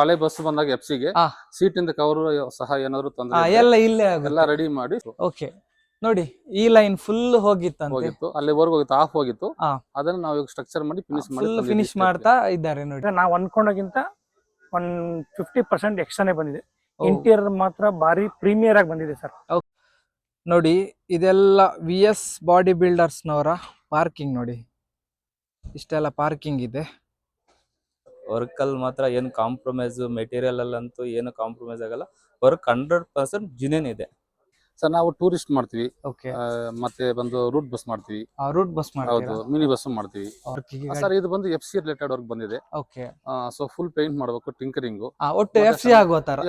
ಹಳೆ ಬಸ್ ಬಂದಾಗ ಎಫ್ಸಿಗೆ ಹಾ. ಸೀಟ್ ಇಂದ ಕವರ್ ಸಹ ಏನಾದ್ರು ತೊಂದರೆ ಎಲ್ಲ ಇಲ್ಲೇ ಎಲ್ಲ ರೆಡಿ ಮಾಡಿ ಓಕೆ ನೋಡಿ ಈ ಲೈನ್ ಫುಲ್ ಹೋಗಿತ್ತಂತೆ, ಹೋಗಿತ್ತು, ಅಲ್ಲಿವರೆಗೂ ಹೋಗಿತ್ತು, ಆಫ್ ಹೋಗಿತ್ತು. ಹಾ. ಅದನ್ನ ನಾವು ಈಗ ಸ್ಟ್ರಕ್ಚರ್ ಮಾಡಿ ಫಿನಿಶ್ ಮಾಡಿ ಫುಲ್ ಫಿನಿಶ್ ಮಾಡ್ತಾ ಇದ್ದಾರೆ ನೋಡಿ. ನಾವು ಅನ್ಕೊಂಡೋಗಿಂತ 50% ಎಕ್ಸ್ಟ್ರಾನೇ ಬಂದಿದೆ. ಓ. ಇಂಟೀರಿಯರ್ ಮಾತ್ರ ಭಾರಿ ಪ್ರೀಮಿಯರ್ ಆಗಿ ಬಂದಿದೆ ಸರ್. ನೋಡಿ ಇದೆಲ್ಲ VS ಬಾಡಿ ಬಿಲ್ಡರ್ಸ್ ನವರ ಪಾರ್ಕಿಂಗ್ ನೋಡಿ, ಇಷ್ಟೆಲ್ಲ ಪಾರ್ಕಿಂಗ್ ಇದೆ. ವರ್ಕ್ ಅಲ್ಲಿ ಮಾತ್ರ ಏನು ಕಾಂಪ್ರಮೈಸ್, ಮೆಟೀರಿಯಲ್ ಅಲ್ಲಂತೂ ಏನು ಕಾಂಪ್ರಮೈಸ್ ಆಗಲ್ಲ. ವರ್ಕ್ 100% ಜಿನೇನ್ ಇದೆ ಸರ್. ನಾವು ಟೂರಿಸ್ಟ್ ಮಾಡ್ತೀವಿ, ಓಕೆ, ಮತ್ತೆ ಬಂದು ರೂಟ್ ಬಸ್ ಮಾಡ್ತೀವಿ, ರೂಟ್ ಬಸ್ ಹೌದು, ಮಿನಿ ಬಸ್ ಮಾಡ್ತೀವಿ ಸರ್. ಇದು ಬಂದು FC ರಿಲೇಟೆಡ್ ವರ್ಕ್ ಬಂದಿದೆ. ಓಕೆ, ಸೊ ಫುಲ್ ಪೇಂಟ್ ಮಾಡಬೇಕು, ಟಿಂಕರಿಂಗ್ ಒಟ್ಟು FC ಆಗುವ ತರ.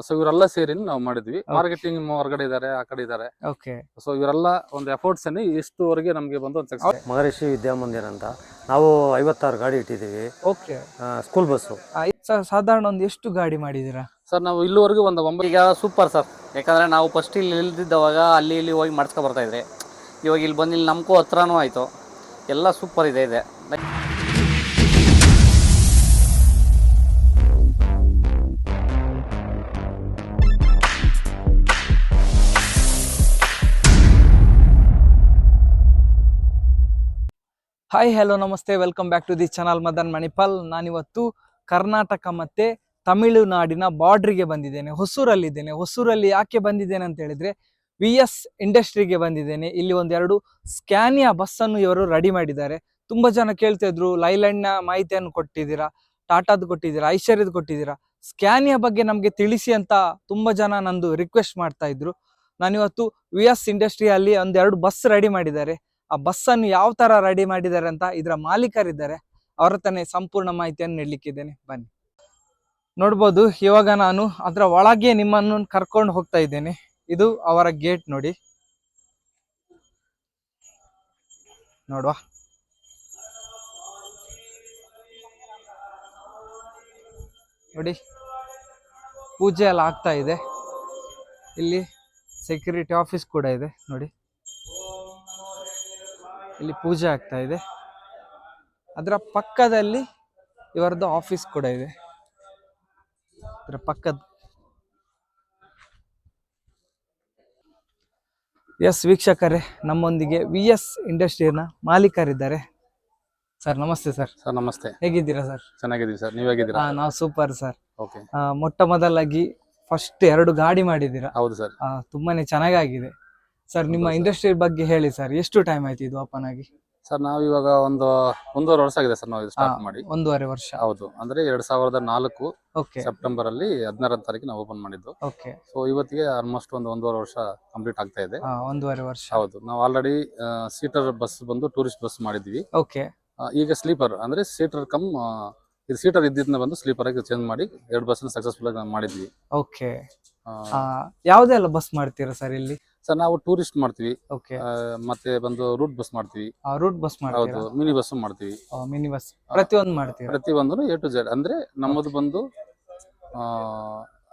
ಸೊ ಇವರೆಲ್ಲ ಸೇರಿ ನಾವು ಮಾಡಿದ್ವಿ. ಮಾರ್ಕೆಟಿಂಗ್ ಹೊರಗಡೆ ಇದಾರೆ, ಆ ಕಡೆ ಇದಾರೆ. ಓಕೆ, ಸೊ ಇವರೆಲ್ಲ ಒಂದು ಎಫರ್ಟ್ಸ್ ಅನ್ನಿ ಇಷ್ಟುವರೆಗೆ ನಮಗೆ ಬಂದು ಒಂದು ಸಕ್ಸಸ್. ಮಹರ್ಷಿ ವಿದ್ಯಾಮಂದಿರ ಅಂತ ನಾವು 56 ಗಾಡಿ ಇಟ್ಟಿದ್ದೀವಿ. Okay, school bus. ಸಾಧಾರಣ ಒಂದು ಎಷ್ಟು ಗಾಡಿ ಮಾಡಿದೀರಾ ಸರ್? ನಾವು ಇಲ್ಲಿವರೆಗೂ ಒಂದು 9. ಈಗ ಸೂಪರ್ ಸರ್, ಯಾಕಂದ್ರೆ ನಾವು ಫಸ್ಟ್ ಇಲ್ಲಿ ಇಲ್ದಿದ್ದವಾಗ ಅಲ್ಲಿ ಇಲ್ಲಿ ಹೋಗಿ ಮಾಡಿಸ್ಕೊ ಬರ್ತಾ ಇದ್ರಿ. ಇವಾಗ ಇಲ್ಲಿ ಬಂದು ಇಲ್ಲಿ ನಮಗೂ ಹತ್ರನೂ ಆಯಿತು, ಎಲ್ಲ ಸೂಪರ್ ಇದೆ. ಹಾಯ್, ಹಲೋ, ನಮಸ್ತೆ, welcome back to the channel Madan Manipal. ನಾನಿವತ್ತು ಕರ್ನಾಟಕ ಮತ್ತೆ ತಮಿಳುನಾಡಿನ ಬಾರ್ಡ್ರಿಗೆ ಬಂದಿದ್ದೇನೆ, ಹೊಸೂರಲ್ಲಿದ್ದೇನೆ. ಹೊಸೂರಲ್ಲಿ ಯಾಕೆ ಬಂದಿದ್ದೇನೆ ಅಂತ ಹೇಳಿದ್ರೆ VS ಇಂಡಸ್ಟ್ರಿಗೆ ಬಂದಿದ್ದೇನೆ. ಇಲ್ಲಿ ಒಂದೆರಡು ಸ್ಕ್ಯಾನಿಯಾ ಬಸ್ಸನ್ನು ಇವರು ರೆಡಿ ಮಾಡಿದ್ದಾರೆ. ತುಂಬಾ ಜನ ಕೇಳ್ತಾ ಇದ್ರು, ಲೈಲ್ಯಾಂಡ್ನ ಮಾಹಿತಿಯನ್ನು ಕೊಟ್ಟಿದ್ದೀರಾ, ಟಾಟಾದು ಕೊಟ್ಟಿದ್ದೀರಾ, ಐಶ್ವರ್ಯದ ಕೊಟ್ಟಿದ್ದೀರಾ, ಸ್ಕ್ಯಾನಿಯಾ ಬಗ್ಗೆ ನಮಗೆ ತಿಳಿಸಿ ಅಂತ ತುಂಬಾ ಜನ ನಂದು ರಿಕ್ವೆಸ್ಟ್ ಮಾಡ್ತಾ ಇದ್ರು. ನಾನಿವತ್ತು VS ಇಂಡಸ್ಟ್ರಿಯಲ್ಲಿ ಒಂದೆರಡು ಬಸ್ ರೆಡಿ ಮಾಡಿದ್ದಾರೆ. ಆ ಬಸ್ಸನ್ನು ಯಾವ ತರ ರೆಡಿ ಮಾಡಿದ್ದಾರೆ ಅಂತ ಇದರ ಮಾಲೀಕರಿದ್ದಾರೆ, ಅವರ ತಾನೇ ಸಂಪೂರ್ಣ ಮಾಹಿತಿಯನ್ನು ನೀಡಲಿಕ್ಕಿದ್ದೇನೆ. ಬನ್ನಿ ನೋಡ್ಬೋದು. ಇವಾಗ ನಾನು ಅದರ ಒಳಗೆ ನಿಮ್ಮನ್ನು ಕರ್ಕೊಂಡು ಹೋಗ್ತಾ ಇದ್ದೇನೆ. ಇದು ಅವರ ಗೇಟ್ ನೋಡಿ, ನೋಡುವ. ನೋಡಿ ಪೂಜೆ ಎಲ್ಲ ಆಗ್ತಾ ಇದೆ. ಇಲ್ಲಿ ಸೆಕ್ಯೂರಿಟಿ ಆಫೀಸ್ ಕೂಡ ಇದೆ ನೋಡಿ, ಇಲ್ಲಿ ಪೂಜೆ ಆಗ್ತಾ ಇದೆ. ಅದರ ಪಕ್ಕದಲ್ಲಿ ಇವರದ್ದು ಆಫೀಸ್ ಕೂಡ ಇದೆ. ಅದರ ಪಕ್ಕದ ವೀಕ್ಷಕರೇ, ನಮ್ಮೊಂದಿಗೆ VS ಇಂಡಸ್ಟ್ರಿನ ಮಾಲೀಕರಿದ್ದಾರೆ. ಸರ್ ನಮಸ್ತೆ. ಸರ್ ನಮಸ್ತೆ, ಹೇಗಿದ್ದೀರಾ ಸರ್? ಚೆನ್ನಾಗಿದ್ದೀವಿ ಸರ್, ನೀವು ಹೇಗಿದ್ದೀರಾ? ನಾವು ಸೂಪರ್ ಸರ್. ಓಕೆ, ಮೊಟ್ಟ ಮೊದಲಾಗಿ ಫಸ್ಟ್ 2 ಗಾಡಿ ಮಾಡಿದ್ದೀರಾ? ಹೌದು ಸರ್. ತುಂಬಾನೇ ಚೆನ್ನಾಗಿದೆ ಸರ್. ನಿಮ್ಮ ಇಂಡಸ್ಟ್ರಿ ಬಗ್ಗೆ ಹೇಳಿ ಸರ್, ಎಷ್ಟು ಟೈಮ್ ಆಯ್ತು ಇದು ಓಪನ್ ಆಗಿ? ಸರ್ ನಾವು ಇವಾಗ ಒಂದು 1.5 ವರ್ಷ ಆಗಿದೆ ಸರ್ ನಾವು ಇದು ಸ್ಟಾರ್ಟ್ ಮಾಡಿ. 1.5 ವರ್ಷ. ಹೌದು, ಅಂದ್ರೆ 2004 ಓಕೆ, ಸೆಪ್ಟೆಂಬರ್ ಅಲ್ಲಿ 16ನೇ ತಾರೀಕು ನಾವು ಓಪನ್ ಮಾಡಿದ್ದು. ಓಕೆ, ಸೊ ಇವತ್ತಿಗೆ ಆಲ್ಮೋಸ್ಟ್ ಒಂದು 1.5 ವರ್ಷ ಕಂಪ್ಲೀಟ್ ಆಗ್ತಾ ಇದೆ. 1.5 ವರ್ಷ. ಹೌದು, ನಾವು ಆಲ್ರೆಡಿ ಸೀಟರ್ ಬಸ್ ಬಂದು ಟೂರಿಸ್ಟ್ ಬಸ್ ಮಾಡಿದ್ವಿ. ಓಕೆ, ಈಗ ಸ್ಲೀಪರ್ ಅಂದ್ರೆ ಸೀಟರ್ ಕಮ್ ಇದು ಸೀಟರ್ ಇದ್ದಿದ್ದನ್ನ ಬಂದು ಸ್ಲೀಪರ್ ಆಗಿ ಚೇಂಜ್ ಮಾಡಿ 2 ಬಸ್ ಸಕ್ಸಸ್ಫುಲ್ ಆಗಿ ಮಾಡಿದ್ವಿ. ಓಕೆ, ಯಾವ್ದೆಲ್ಲ ಬಸ್ ಮಾಡ್ತೀರಾ ಸರ್ ಇಲ್ಲಿ? ಸರ್ ನಾವು ಟೂರಿಸ್ಟ್ ಮಾಡ್ತೀವಿ, ಓಕೆ, ಮತ್ತೆ ಬಂದು ರೂಟ್ ಬಸ್ ಮಾಡ್ತೀವಿ, ರೂಟ್ ಬಸ್ ಮಾಡ್ತೀರಾ? ಹೌದು, ಮಿನಿ ಬಸ್ ಮಾಡ್ತೀವಿ, ಮಿನಿ ಬಸ್ ಪ್ರತಿಯೊಂದು ಮಾಡ್ತೀರಾ? ಪ್ರತಿಯೊಂದು A to Z. ಅಂದ್ರೆ ನಮ್ಮದು ಬಂದು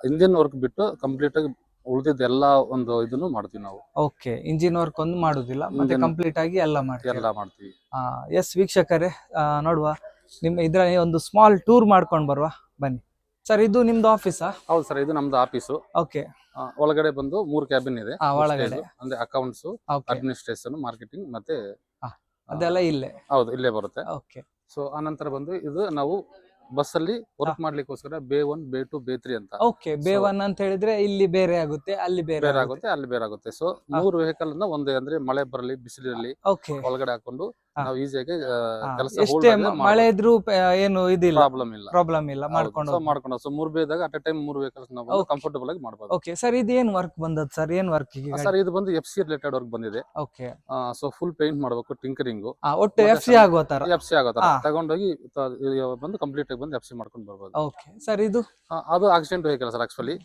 ಇಂಜಿನ್ ವರ್ಕ್ ಬಿಟ್ಟು ಕಂಪ್ಲೀಟ್ ಆಗಿ ಉಳಿದಿದ್ದ ಎಲ್ಲಾ ಒಂದು ಇದನ್ನು ಮಾಡ್ತೀವಿ ನಾವು. ಓಕೆ, ಇಂಜಿನ್ ವರ್ಕ್ ಒಂದು ಮಾಡುದಿಲ್ಲ, ಮತ್ತೆ ಕಂಪ್ಲೀಟ್ ಆಗಿ ಎಲ್ಲ ಮಾಡ್ತೀವಿ. ಎಸ್ ವೀಕ್ಷಕರೇ, ನೋಡುವ, ನಿಮ್ಮ ಇದ್ರಲ್ಲಿ ಒಂದು ಸ್ಮಾಲ್ ಟೂರ್ ಮಾಡ್ಕೊಂಡು ಬರುವ, ಬನ್ನಿ. ಸರ್ ಇದು ನಿಮ್ದು ಆಫೀಸಾ? ಹೌದು ಸರ್, ಇದು ನಮ್ದು ಆಫೀಸು. ಓಕೆ, ಒಳಗಡೆ ಬಂದು 3 ಕ್ಯಾಬಿನ್ ಇದೆ. ಒಳಗಡೆ ಅಂದ್ರೆ ಅಕೌಂಟ್ಸ್, ಅಡ್ಮಿನಿಸ್ಟ್ರೇಷನ್, ಮಾರ್ಕೆಟಿಂಗ್ ಮತ್ತೆ ಅದೆಲ್ಲ ಇಲ್ಲೇ? ಹೌದು, ಇಲ್ಲೇ ಬರುತ್ತೆ. ಓಕೆ, ಸೊ ಆನಂತರ ಬಂದು ಇದು ನಾವು ಬಸ್ ಅಲ್ಲಿ ವರ್ಕ್ ಮಾಡ್ಲಿಕ್ಕೋಸ್ಕರ ಬೇ 1, ಬೇ 2, ಬೇ 3 ಅಂತ. ಓಕೆ, ಬೇ 1 ಅಂತ ಹೇಳಿದ್ರೆ ಇಲ್ಲಿ ಬೇರೆ ಆಗುತ್ತೆ, ಅಲ್ಲಿ ಬೇರೆ ಆಗುತ್ತೆ, ಅಲ್ಲಿ ಬೇರೆ ಆಗುತ್ತೆ. ಸೊ 3 ವೆಹಿಕಲ್ ಅನ್ನ ಒಂದೇ, ಅಂದ್ರೆ ಮಳೆ ಬರಲಿ ಬಿಸಿಲಿರಲಿ ಒಳಗಡೆ ಹಾಕೊಂಡು ನಾವು ಈಸಿಯಾಗಿ ಕೆಲಸ ಎಷ್ಟೇ ಮಳೆ ಇದ್ರೂ ಏನು ಇದಿಲ್ಲ, ಪ್ರಾಬ್ಲಮ್ ಇಲ್ಲ ಮಾಡ್ಕೊಂಡು. ಸೊ 3 ಬೇದಾಗ ಅಟ್ ಎ ಟೈಮ್ 3 ವೆಹಿಕಲ್ಸ್ ನಾವು ಕಂಫರ್ಟಬಲ್ ಆಗಿ ಮಾಡಬಹುದು. ಓಕೆ ಸರ್, ಇದು ಏನು ವರ್ಕ್ ಬಂದದ ಸರ್? ಏನು ವರ್ಕ್ ಸರ್? ಇದು ಬಂದು FC ರಿಲೇಟೆಡ್ ವರ್ಕ್ ಬಂದಿದೆ. ಓಕೆ, ಸೊ ಫುಲ್ ಪೇಂಟ್ ಮಾಡಬೇಕು, ಟಿಂಕರಿಂಗ್ ಒಟ್ಟು FC ಆಗೋ ತರ ತಗೊಂಡೋಗಿ ಬಂದು ಕಂಪ್ಲೀಟ್ ಆಗಿ ಬಂದು FC ಮಾಡ್ಕೊಂಡು ಬರ್ಬೋದು. ಓಕೆ ಸರ್, ಇದು ಅದು ಆಕ್ಸಿಡೆಂಟ್ ವೆಹಿಕಲ್ ಸರ್. ಆಕ್ಚುಲಿ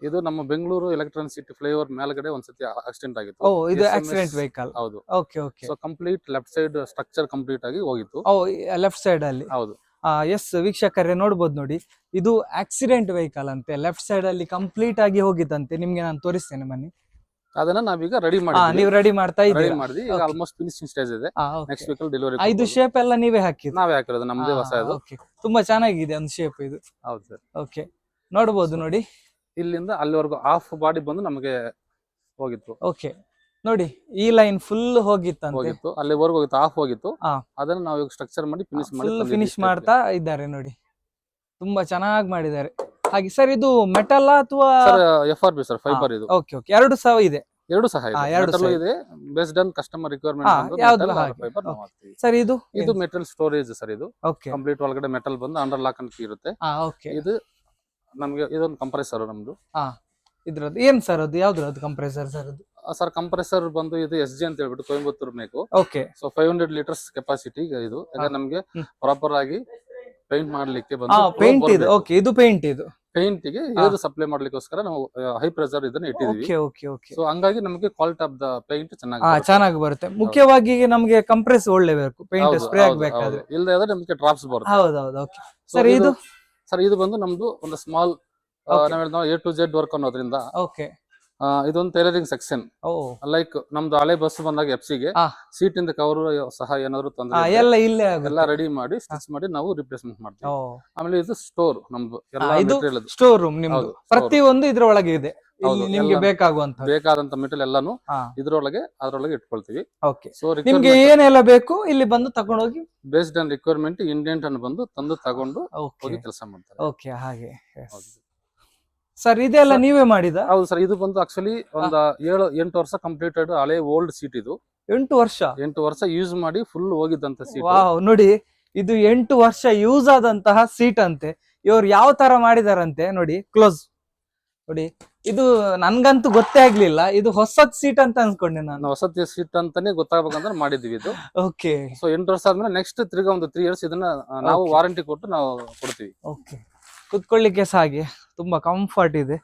ಇದು ನಮ್ಮ ಬೆಂಗಳೂರು ಎಲೆಕ್ಟ್ರಾನಿಕ್ ಸಿಟಿ ಫ್ಲೈಓವರ್ ಮೇಲ್ಗಡೆ ಒಂದ್ಸತಿ ಆಕ್ಸಿಡೆಂಟ್ ಆಗಿತ್ತು. ಇದು ಆಕ್ಸಿಡೆಂಟ್ ವೆಹಿಕಲ್? ಹೌದು. Okay, okay. So complete left side structure complete ಆಗಿ ಹೋಗಿತ್ತು. ಲೆಫ್ಟ್ ಸೈಡ್ ಅಲ್ಲಿ? ಹೌದು. ಎಸ್ ವೀಕ್ಷಕರೇ, ನೋಡ್ಬೋದು ನೋಡಿ, ಇದು ಆಕ್ಸಿಡೆಂಟ್ ವೆಹಿಕಲ್ ಅಂತೆ. ಲೆಫ್ಟ್ ಸೈಡ್ ಅಲ್ಲಿ ಕಂಪ್ಲೀಟ್ ಆಗಿ ಹೋಗಿತ್ತಂತೆ. ನಿಮ್ಗೆ ನಾನು ತೋರಿಸ್ತೇನೆ, ಬನ್ನಿ. ಅದನ್ನ ನಾವೀಗ ರೆಡಿ ನೀವು ರೆಡಿ ಮಾಡ್ತಾ ರೆಡಿ ಇದ್ದೀರಾ? ಮಾಡಿದ್ವಿ ಈಗ Okay. ಆಲ್ಮೋಸ್ಟ್ ಫಿನಿಶಿಂಗ್ ಸ್ಟೇಜ್ ಇದೆ. Okay. Next ವೀಕಲ್ delivery. ಇದು ಶೇಪ್ ಎಲ್ಲ ನೀವೇ ಹಾಕಿದ್ದು? ನಾವೇ ಹಾಕಿರೋದು, ನಮ್ದೇ ಹೊಸ ಇದು. Okay. ತುಂಬಾ ಚೆನ್ನಾಗಿದೆ ಒಂದು ಶೇಪ್ ಇದು. ಹೌದು ಸರ್. ಓಕೆ, ನೋಡಬಹುದು ನೋಡಿ, ಇಲ್ಲಿಂದ ಅಲ್ಲಿವರೆಗೂ ಹಾಫ್ ಬಾಡಿ ಬಂದು ನಮಗೆ ಹೋಗಿತ್ತು. ಓಕೆ ನೋಡಿ, ಈ ಲೈನ್ ಫುಲ್ ಹೋಗಿತ್ತಂತೆ, ಅಲ್ಲಿವರೆಗೂ ಹೋಗಿತ್ತು, ಹಾಫ್ ಹೋಗಿತ್ತು. ಹಾ. ಅದನ್ನ ನಾವು ಈಗ ಸ್ಟ್ರಕ್ಚರ್ ಮಾಡಿ ಫಿನಿಶ್ ಮಾಡಿ ಫುಲ್ ಫಿನಿಶ್ ಮಾಡ್ತಾ ಇದ್ದಾರೆ ನೋಡಿ, ತುಂಬಾ ಚೆನ್ನಾಗಿ ಮಾಡಿದ್ದಾರೆ. ಹಾಗೆ ಸರ್, ಇದು ಮೆಟಲ್ ಅಥವಾ FRP ಸರ್, ಫೈಬರ್ ಇದು. ಓಕೆ ಓಕೆ, ಎರಡು ಸಹ ಇದೆ. ಎರಡು ಸಹ ಇದೆ, ಎರಡು Metal ಸಹ ಇದೆ, ಬೇಸ್ಡ್ ಆನ್ ಕಸ್ಟಮರ್ ರಿಕ್ವೈರ್ಮೆಂಟ್. ಯಾವ್ದು ಹಾಗೆ. ಫೈಬರ್ ನಾವು ಹಾಕ್ತೀವಿ ಸರ್ ಇದು ಇದು ಮೆಟಲ್ ಸ್ಟೋರೇಜ್ ಸರ್. ಇದು ಓಕೆ ಕಂಪ್ಲೀಟ್ ಒಳಗಡೆ ಮೆಟಲ್ ಬಂದು ಅಂಡರ್ ಲಾಕ್ ಅಂತ ಇರುತ್ತೆ. ಓಕೆ, ಇದು ನಮಗೆ ಇದೊಂದು ಕಂಪ್ರೆಸರ್ ನಮ್ದು. ಇದ್ರದ್ದು ಏನ್ ಸರ್, ಅದು ಯಾವ್ದ್ರದ್ದು ಕಂಪ್ರೆಸರ್ ಸರ್? ಅದು ಸರ್ ಕಂಪ್ರೆಸರ್ ಬಂದು ಇದು SG ಅಂತ ಹೇಳ್ಬಿಟ್ಟು Coimbatore make. Okay, so 500 litres capacity ಇದು. ಯಾಕಂದ್ರೆ ನಮ್ಗೆ ಪ್ರಾಪರ್ ಆಗಿ ಪೇಂಟ್ ಮಾಡ್ಲಿಕ್ಕೆ ಪೇಂಟ್ ಇದು. ಓಕೆ, ಇದು ಪೇಂಟ್ ಇದು ಪೇಂಟ್ ಗೆ ಏರ್ ಸಪ್ಲೈ ಮಾಡ್ಲಿಕ್ಕೋಸ್ಕರ ನಾವು ಹೈ ಪ್ರೆಷರ್ ಇದನ್ನ ಇಟ್ಟಿದೀವಿ. Okay okay okay. ಸೊ ಹಂಗಾಗಿ ನಮಗೆ ಕ್ವಾಲಿಟಿ ಆಫ್ ದ ಪೇಂಟ್ ಚೆನ್ನಾಗಿ ಚೆನ್ನಾಗಿ ಬರುತ್ತೆ. ಮುಖ್ಯವಾಗಿ ನಮಗೆ ಕಂಪ್ರೆಸ್ ಒಳ್ಳೆ ಬೇಕು, ಪೇಂಟ್ ಸ್ಪ್ರೇ ಆಗ್ಬೇಕಾದ್ರೆ. ಇಲ್ಲದೆ ಆದ್ರೆ ನಮಗೆ ಡ್ರಾಪ್ಸ್ ಬರುತ್ತೆ. ಹೌದೌದು. ಓಕೆ ಸರ್, ಇದು ಸರ್ ಇದು ಬಂದು ನಮ್ದು ಒಂದು ಸ್ಮಾಲ್ ನಾವು A to Z ವರ್ಕ್ ಅನ್ನೋದ್ರಿಂದ ಓಕೆ, ಇದೊಂದು ಟೈಲರಿಂಗ್ ಸೆಕ್ಷನ್. ಲೈಕ್ ನಮ್ದು ಹಳೆ ಬಸ್ ಬಂದಾಗ FC ಗೆ ಸೀಟ್ ಇಂದ ಕವರ್ ಸಹ ಏನಾದ್ರು ತೊಂದ್ರೆ ಎಲ್ಲ ಇಲ್ಲೇ ಎಲ್ಲ ರೆಡಿ ಮಾಡಿ ಸ್ಟಿಚ್ ಮಾಡಿ ನಾವು ರಿಪ್ಲೇಸ್ಮೆಂಟ್ ಮಾಡ್ತೀವಿ. ಆಮೇಲೆ ಇದು ಸ್ಟೋರ್ ನಮ್ದು ಎಲ್ಲ ಇದು ಮೆಟೀರಿಯಲ್. ಸ್ಟೋರ್ ರೂಮ್ ನಿಮ್ದು, ಪ್ರತಿಯೊಂದು ಇದ್ರೊಳಗೆ ಇದೆ. ನಿಮ್ಗೆ ಬೇಕಾದಂತ ಮೆಟೀರಿಯಲ್ ಎಲ್ಲಾನು ಅದ್ರೊಳಗೆ ಇಟ್ಕೊಳ್ತೀವಿ. ಓಕೆ, ಸೊ ನಿಮ್ಗೆ ಏನೆಲ್ಲ ಬೇಕು ಇಲ್ಲಿ ಬಂದು ತಗೊಂಡೋಗಿ ಬೇಸ್ಡ್ ಆನ್ ರಿಕ್ವೈರ್ಮೆಂಟ್ ಇಂಡೆಂಟ್ ಅನ್ನು ಬಂದು ತಂದು ತಗೊಂಡು ಹೋಗಿ ಕೆಲಸ ಮಾಡ್ತಾರೆ. ಓಕೆ, ಹಾಗೆ ಸರ್, ಇದೆಲ್ಲ ನೀವೇ ಮಾಡಿದ? ಹೌದು ಸರ್, ಇದು ಬಂದು ಆಕ್ಚುಲಿ ಒಂದು 7-8 ವರ್ಷ ಕಂಪ್ಲೀಟೆಡ್ ಹಳೆ ಓಲ್ಡ್ ಸೀಟ್ ಇದು. 8 ವರ್ಷ ಯೂಸ್ ಮಾಡಿ ಫುಲ್ ಹೋಗಿದ್ದಂತ ಸೀಟ್. ವಾವ್, ನೋಡಿ ಇದು 8 ವರ್ಷ ಯೂಸ್ ಆದಂತಹ ಸೀಟ್ ಅಂತೆ. ಇವ್ರು ಯಾವ ತರ ಮಾಡಿದಾರಂತೆ ನೋಡಿ, ಕ್ಲೋಸ್ ನೋಡಿ. ಇದು ನನ್ಗಂತೂ ಗೊತ್ತೇ ಆಗ್ಲಿಲ್ಲ, ಇದು ಹೊಸದ್ ಸೀಟ್ ಅಂತ ಅನ್ಕೊಂಡೆ ನಾನು. ಹೊಸದ್ ಸೀಟ್ ಅಂತಾನೆ ಗೊತ್ತಾಗಬೇಕಂತ ಮಾಡಿದ್ವಿ ಇದು. ಓಕೆ, ಸೊ 8 ವರ್ಷ ಆದ್ಮೇಲೆ ನೆಕ್ಸ್ಟ್ ತಿರ್ಗಾ ಒಂದು 3 ಇಯರ್ಸ್ ಇದನ್ನ ನಾವು ವಾರಂಟಿ ಕೊಟ್ಟು ನಾವು ಕೊಡ್ತೀವಿ. ಓಕೆ, ಕುತ್ಕೊಳ್ಳಿಕ್ಕೆ ಸಹ ಹಾಗೆ ತುಂಬಾ ಕಂಫರ್ಟ್ ಇದೆ.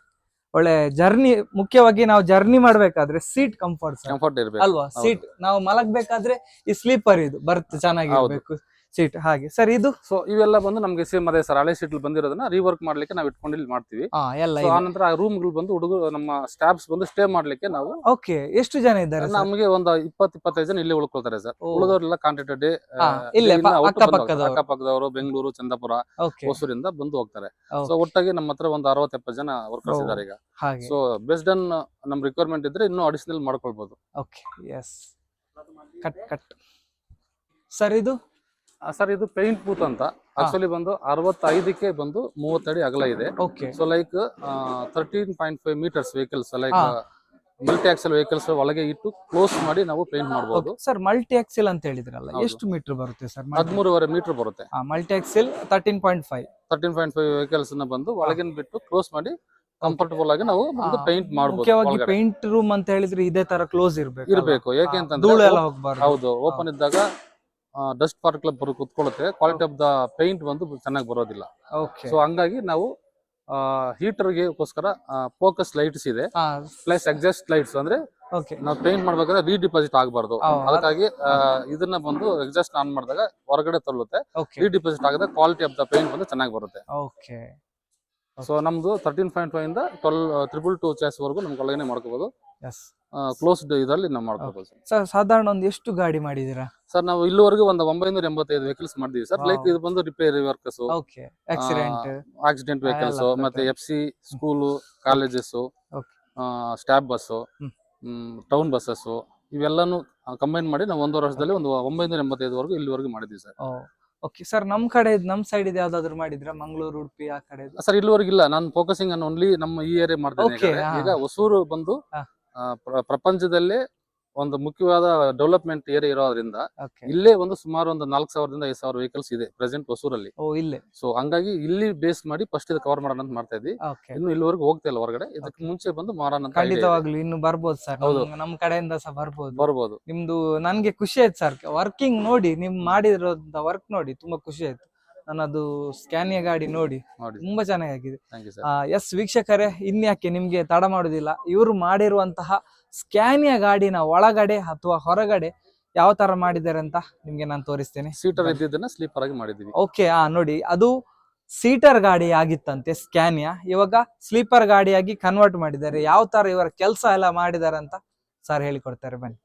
ಒಳ್ಳೆ ಜರ್ನಿ, ಮುಖ್ಯವಾಗಿ ನಾವು ಜರ್ನಿ ಮಾಡ್ಬೇಕಾದ್ರೆ ಸೀಟ್ ಕಂಫರ್ಟ್ ಇರ್ಬೇಕು ಅಲ್ವಾ? ಸೀಟ್ ನಾವು ಮಲಗ್ಬೇಕಾದ್ರೆ ಈ ಸ್ಲೀಪರ್ ಇದು ಬರ್ತ್ ಚೆನ್ನಾಗಿರ್ಬೇಕು ಸೀಟ್. ಹಾಗೆ ಸರ್, ಇದು ಸೊ ಇವೆಲ್ಲ ಬಂದು ನಮ್ಗೆ ಸೇಮ್ ಅದೇ ಸರ್, ಹಳೆ ಸೀಟ್ ಬಂದಿರೋದನ್ನ ರೀವರ್ಕ್ ಮಾಡ್ಲಿಕ್ಕೆ ನಾವು ಇಟ್ಕೊಂಡು ಇಲ್ಲಿ ಮಾಡ್ತೀವಿ. ಆನಂತರ ಆ ರೂಮ್ ಗಳು ಬಂದು ಹುಡುಗರು ನಮ್ಮ ಸ್ಟಾಫ್ಸ್ ಬಂದು ಸ್ಟೇ ಮಾಡ್ಲಿಕ್ಕೆ ನಾವು. ಓಕೆ, ಎಷ್ಟು ಜನ ಇದ್ದಾರೆ? ನಮಗೆ ಒಂದು 20-25 ಜನ ಇಲ್ಲಿ ಉಳ್ಕೊಳ್ತಾರೆ ಸರ್. ಉಳಿದವರೆಲ್ಲ ಕಾಂಟ್ರಾಕ್ಟೆಡ್ ಅಕ್ಕಪಕ್ಕದವರು, ಬೆಂಗಳೂರು, ಚಂದಾಪುರ, ಹೊಸೂರಿಂದ ಬಂದು ಹೋಗ್ತಾರೆ. ಸೊ ಒಟ್ಟಾಗಿ ನಮ್ಮ ಹತ್ರ ಒಂದು 60-70 ಜನ ವರ್ಕರ್ಸ್ ಇದ್ದಾರೆ ಈಗ. ಸೊ ಬೇಸ್ಡ್ ಆನ್ ನಮ್ ರಿಕ್ವೈರ್ಮೆಂಟ್ ಇದ್ರೆ ಇನ್ನೂ ಅಡಿಷನಲ್ ಮಾಡ್ಕೊಳ್ಬಹುದು. Okay, yes, cut sir. ಇದು ಸರ್ ಇದು ಪೇಂಟ್ ಬೂತ್ ಅಂತ ಆಕ್ಚುಲಿ ಬಂದು 65ಕ್ಕೆ ಬಂದು 30 ಅಡಿ ಅಗಲ ಇದೆ. So like 13.5 metres vehicles, like multi axle vehicles ಒಳಗೆ ಇಟ್ಟು ಕ್ಲೋಸ್ ಮಾಡಿ ನಾವು ಪೇಂಟ್ ಮಾಡಬಹುದು. ಸರ್, ಮಲ್ಟಿ ಆಕ್ಸೆಲ್ ಅಂತ ಹೇಳಿದ್ರಲ್ಲ, ಎಷ್ಟು ಮೀಟರ್ ಬರುತ್ತೆ ಸರ್? 13.5 ಮೀಟರ್ ಬರುತ್ತೆ. ಮಲ್ಟಿ ಆಕ್ಸೆಲ್ 13.5 ವೆಹಿಕಲ್ಸ್ ನ ಬಂದು ಒಳಗಿನ ಬಿಟ್ಟು ಕ್ಲೋಸ್ ಮಾಡಿ ಕಂಫರ್ಟಬಲ್ ಆಗಿ ನಾವು ಪೇಂಟ್ ಮಾಡಬಹುದು. ಮುಖ್ಯವಾಗಿ ಪೇಂಟ್ ರೂಮ್ ಅಂತ ಹೇಳಿದ್ರೆ ಇದೇ ತರ ಕ್ಲೋಸ್ ಇರಬೇಕು. ಯಾಕೆ ಅಂತಂದ್ರೆ ಹೌದು, ಓಪನ್ ಇದ್ದಾಗ ಡಸ್ಟ್ ಪಾರ್ಟಿಕಲ್ ಕುತ್ಕೊಳ್ಳುತ್ತೆ, ಕ್ವಾಲಿಟಿ ಆಫ್ ದ ಪೇಂಟ್ ಬಂದು ಚೆನ್ನಾಗಿ ಬರೋದಿಲ್ಲ. ಸೊ ಹಂಗಾಗಿ ನಾವು ಹೀಟರ್ಗೋಸ್ಕರ ಫೋಕಸ್ ಲೈಟ್ಸ್ ಇದೆ, ಪ್ಲಸ್ ಎಕ್ಸಾಸ್ಟ್ ಲೈಟ್ಸ್. ಅಂದ್ರೆ ನಾವು ಪೇಂಟ್ ಮಾಡ್ಬೇಕಾದ್ರೆ ರೀಡಿಪಾಸಿಟ್ ಆಗಬಾರ್ದು, ಅದಕ್ಕಾಗಿ ಇದನ್ನ ಬಂದು ಎಕ್ಸಾಸ್ಟ್ ಆನ್ ಮಾಡಿದಾಗ ಹೊರಗಡೆ ತಳ್ಳುತ್ತೆ. ರೀಡಿಪಾಸಿಟ್ ಆಗದ ಕ್ವಾಲಿಟಿ ಆಫ್ ದ ಪೇಂಟ್ ಬಂದು ಚೆನ್ನಾಗಿ ಬರುತ್ತೆ. ಸೊ ನಮ್ದು 13.5 ಇಂದ 12 ಚಾಸ್ ವರೆಗೂ ನಮ್ಗೆ ಒಳಗನೆ ಮಾಡ್ಕೋಬಹುದು. ಕ್ಲೋಸ್ಡ್ ಇದರಲ್ಲಿ ನಾವು ಮಾಡ್ಕೋಬಹುದು ಸರ್. ಸಾಧಾರಣ ಒಂದು ಎಷ್ಟು ಗಾಡಿ ಮಾಡಿದೀರಾ ಸರ್? ನಾವು ಇಲ್ಲಿವರೆಗೂ ಒಂದು 985 ವೆಹಿಕಲ್ಸ್ ಮಾಡಿದೀವಿ ಸರ್. ಲೈಕ್ ಇದು ಬಂದು ರಿಪೇರಿ ವರ್ಕರ್ಸ್, ಆಕ್ಸಿಡೆಂಟ್ ವೆಹಿಕಲ್ಸ್, ಮತ್ತೆ FC school, colleges, staff bus, town buses ಇವೆಲ್ಲಾನು ಕಂಬೈನ್ ಮಾಡಿ ನಾವು 1.5 ವರ್ಷದಲ್ಲಿ ಒಂದು 985 ವರೆಗೂ ಇಲ್ಲಿವರೆಗೂ ಮಾಡಿದೀವಿ ಸರ್. ಓಕೆ ಸರ್, ನಮ್ ಕಡೆ ನಮ್ ಸೈಡ್ ಇದೆ ಯಾವ್ದಾದ್ರು ಮಾಡಿದ್ರ? ಮಂಗಳೂರು, ಉಡುಪಿ ಆ ಕಡೆ ಸರ್ ಇಲ್ಲಿವರೆಗಿಲ್ಲ. ನಾನು ಫೋಕಸಿಂಗ್ ಅನ್ನು ಓನ್ಲಿ ನಮ್ಮ ಈ ಏರಿಯಾ ಮಾಡ್ತೇನೆ. ಈಗ ಹೊಸೂರು ಬಂದು ಪ್ರಪಂಚದಲ್ಲೇ ಒಂದು ಮುಖ್ಯವಾದ ಡೆವಲಪ್ಮೆಂಟ್ ಏರಿಯಾ ಇರೋದ್ರಿಂದ ಇಲ್ಲೇ ಒಂದು ಸುಮಾರು ಒಂದು 4,000ದಿಂದ 5,000 ವೆಹಿಕಲ್ಸ್ ಇದೆ ಪ್ರೆಸೆಂಟ್ ಹೊಸೂರಲ್ಲಿ. ಸೊ ಹಂಗಾಗಿ ಇಲ್ಲಿ ಬೇಸ್ ಮಾಡಿ ಫಸ್ಟ್ ಇದು ಕವರ್ ಮಾಡೋಣ ಅಂತ ಮಾಡ್ತಾ ಇದ್ವಿ. ಇನ್ನು ಇಲ್ಲಿವರೆಗೂ ಹೋಗ್ತಾ ಇಲ್ಲ ಹೊರಗಡೆ. ಇದಕ್ಕೆ ಮುಂಚೆ ಬಂದು ಮಾರೋಣ ಅಂತ. ಖಂಡಿತವಾಗ್ಲು ಇನ್ನು ಬರ್ಬೋದು ಸರ್, ನಮ್ ಕಡೆಯಿಂದ ಸಹ ಬರ್ಬೋದು. ನಿಮ್ದು ನನ್ಗೆ ಖುಷಿ ಆಯ್ತು ಸರ್, ವರ್ಕಿಂಗ್ ನೋಡಿ, ನಿಮ್ ಮಾಡಿರೋ ವರ್ಕ್ ನೋಡಿ ತುಂಬಾ ಖುಷಿ ಆಯ್ತು. ನನ್ನದು ಸ್ಕ್ಯಾನಿಯ ಗಾಡಿ ನೋಡಿ ತುಂಬಾ ಚೆನ್ನಾಗಿದೆ. ಎಸ್ ವೀಕ್ಷಕರೇ, ಇನ್ಯಾಕೆ ನಿಮ್ಗೆ ತಡ ಮಾಡುದಿಲ್ಲ, ಇವರು ಮಾಡಿರುವಂತಹ ಸ್ಕ್ಯಾನಿಯ ಗಾಡಿನ ಒಳಗಡೆ ಅಥವಾ ಹೊರಗಡೆ ಯಾವ ತರ ಮಾಡಿದ್ದಾರೆ ಅಂತ ನಿಮ್ಗೆ ನಾನು ತೋರಿಸ್ತೇನೆ. ಸೀಟರ್ ಇದ್ದಿದ್ದನ್ನ ಸ್ಲೀಪರ್ ಆಗಿ ಮಾಡಿದೀವಿ. ಓಕೆ, ನೋಡಿ ಅದು ಸೀಟರ್ ಗಾಡಿ ಆಗಿತ್ತಂತೆ ಸ್ಕ್ಯಾನಿಯಾ, ಇವಾಗ ಸ್ಲೀಪರ್ ಗಾಡಿಯಾಗಿ ಕನ್ವರ್ಟ್ ಮಾಡಿದ್ದಾರೆ. ಯಾವ ತರ ಇವರ ಕೆಲಸ ಎಲ್ಲ ಮಾಡಿದ್ದಾರೆ ಅಂತ ಸರ್ ಹೇಳಿಕೊಡ್ತಾರೆ, ಬನ್ನಿ.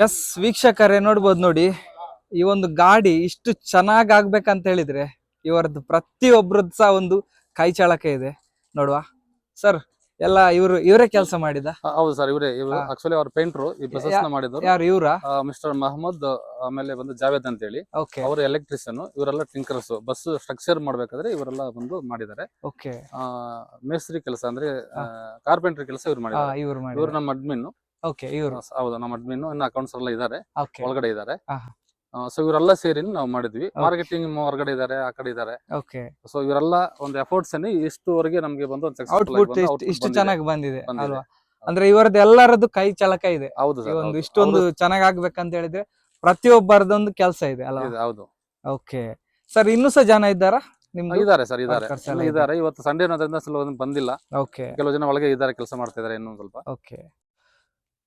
ಎಸ್ ವೀಕ್ಷಕರೇ, ನೋಡ್ಬೋದು ನೋಡಿ, ಈ ಒಂದು ಗಾಡಿ ಇಷ್ಟು ಚೆನ್ನಾಗ್ ಆಗ್ಬೇಕಂತ ಹೇಳಿದ್ರೆ ಇವರದ್ದು ಪ್ರತಿಯೊಬ್ಬರದ್ದು ಸಹ ಒಂದು ಕೈ ಚಳಕ ಇದೆ ನೋಡುವ. ಸರ್ ಎಲ್ಲ ಇವರೇ ಕೆಲಸ ಮಾಡಿದ? ಹೌದು ಸರ್, ಇವರು ಹಾ. ಆಕ್ಚುಲಿ ಅವ್ರ ಪೇಂಟ್ರು ಈ ಬಸಸ್ ಮಾಡಿದ್ರು ಯಾರು ಇವ್ರಾ? ಮಿಸ್ಟರ್ ಮಹಮ್ಮದ್, ಆಮೇಲೆ ಬಂದು ಜಾವೇದ್ ಅಂತ ಹೇಳಿ, ಓಕೆ ಅವರು ಎಲೆಕ್ಟ್ರಿಷಿಯನ್, ಇವರೆಲ್ಲ ಟಿಂಕರ್ಸ್. ಬಸ್ ಸ್ಟ್ರಕ್ಚರ್ ಮಾಡ್ಬೇಕಾದ್ರೆ ಇವರೆಲ್ಲ ಬಂದು ಮಾಡಿದ್ದಾರೆ. ಓಕೆ ಮೇಸ್ತ್ರಿ ಕೆಲಸ ಅಂದ್ರೆ ಕಾರ್ಪೆಂಟ್ರಿ ಕೆಲಸ ಇವ್ರು ಮಾಡಿದ್ದಾರೆ. ಇವ್ರು ಇವ್ರು ಮಾಡಿ. ನಮ್ಮ ಅಡ್ಮಿನ್. ಓಕೆ ಇವ್ರು. ಹೌದು, ನಮ್ಮ ಅಡ್ಮಿನ್. ಇನ್ನು ಅಕೌಂಟ್ಸ್ ಎಲ್ಲ ಇದ್ದಾರೆ, ಓಕೆ ಒಳಗಡೆ ಇದ್ದಾರೆ. ಹಾ. ಸೊ ಇವರೆಲ್ಲ ಸೇರಿ ನಾವು ಮಾಡಿದ್ವಿ. ಮಾರ್ಕೆಟಿಂಗ್ ಹೊರಗಡೆ ಇದ್ದಾರೆ, ಆ ಕಡೆ ಇದ್ದಾರೆ. ಓಕೆ ಸೊ ಇವರೆಲ್ಲ ಒಂದು ಎಫರ್ಟ್ಸ್ ಇಷ್ಟುವರೆಗೆ ನಮಗೆ ಬಂದು ಒಂದು ಔಟ್ಪುಟ್ ಇಷ್ಟು ಚೆನ್ನಾಗಿ ಬಂದಿದೆ ಅಲ್ವಾ? ಅಂದ್ರೆ ಇವರದ್ದು ಎಲ್ಲರದ್ದು ಕೈ ಚಳಕ ಇದೆ. ಹೌದು ಈ ಸರ್, ಒಂದು ಇಷ್ಟೊಂದು ಚೆನ್ನಾಗ್ ಆಗ್ಬೇಕಂತ ಹೇಳಿದ್ರೆ ಪ್ರತಿಯೊಬ್ಬರದೊಂದು ಕೆಲಸ ಇದೆ ಅಲ್ವಾ? ಹೌದು. ಓಕೆ ಸರ್, ಇನ್ನೂ ಸಹ ಜನ ಇದ್ದಾರಾ ನಿಮ್ದು? ಇದ್ದಾರೆ ಸರ್, ಇದ್ದಾರೆ, Workers ಎಲ್ಲ ಇದ್ದಾರೆ. ಇವತ್ತು ಸಂಡೇ ಅನ್ನೋದ್ರಿಂದ ಸ್ವಲ್ಪ ಬಂದಿಲ್ಲ. ಓಕೆ ಕೆಲವು ಜನ ಒಳಗೆ ಇದ್ದಾರೆ, ಕೆಲಸ ಮಾಡ್ತಾ ಇದ್ದಾರೆ ಇನ್ನೊಂದು ಸ್ವಲ್ಪ. ಓಕೆ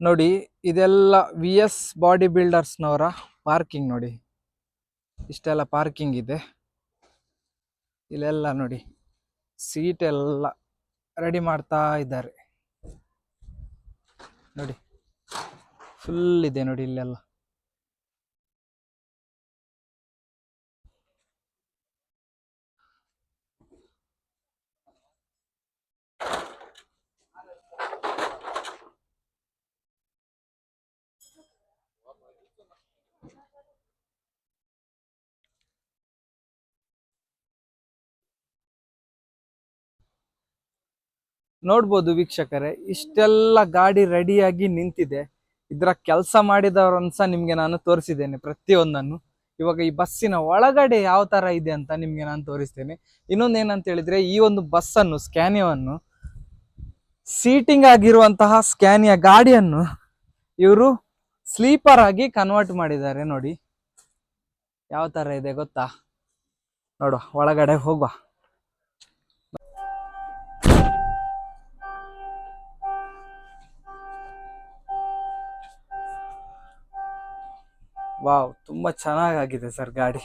ನೋಡಿ, ಇದೆಲ್ಲ VS ಬಾಡಿ ಬಿಲ್ಡರ್ಸ್ ನವರ ಪಾರ್ಕಿಂಗ್ ನೋಡಿ. ಇಷ್ಟೆಲ್ಲ ಪಾರ್ಕಿಂಗ್ ಇದೆ. ಇಲ್ಲೆಲ್ಲ ನೋಡಿ ಸೀಟ್ ಎಲ್ಲ ರೆಡಿ ಮಾಡ್ತಾ ಇದ್ದಾರೆ ನೋಡಿ. ಫುಲ್ ಇದೆ ನೋಡಿ ಇಲ್ಲೆಲ್ಲ. ನೋಡ್ಬೋದು ವೀಕ್ಷಕರೇ, ಇಷ್ಟೆಲ್ಲ ಗಾಡಿ ರೆಡಿಯಾಗಿ ನಿಂತಿದೆ. ಇದರ ಕೆಲಸ ಮಾಡಿದವರನ್ನ ಸಹ ನಿಮ್ಗೆ ನಾನು ತೋರಿಸಿದ್ದೇನೆ ಪ್ರತಿಯೊಂದನ್ನು. ಇವಾಗ ಈ ಬಸ್ಸಿನ ಒಳಗಡೆ ಯಾವ ತರ ಇದೆ ಅಂತ ನಿಮ್ಗೆ ನಾನು ತೋರಿಸ್ತೇನೆ. ಇನ್ನೊಂದು ಏನಂತ ಹೇಳಿದ್ರೆ, ಈ ಒಂದು ಬಸ್ಸನ್ನು, ಸ್ಕ್ಯಾನಿಯಾವನ್ನು, ಸೀಟಿಂಗ್ ಆಗಿರುವಂತಹ ಸ್ಕ್ಯಾನಿಯಾ ಗಾಡಿಯನ್ನು ಇವರು ಸ್ಲೀಪರ್ ಆಗಿ ಕನ್ವರ್ಟ್ ಮಾಡಿದ್ದಾರೆ ನೋಡಿ. ಯಾವ ತರ ಇದೆ ಗೊತ್ತಾ? ನೋಡುವ, ಒಳಗಡೆ ಹೋಗುವ. ವಾವ್, ತುಂಬಾ ಚೆನ್ನಾಗಿದೆ ಸರ್ ಗಾಡಿ.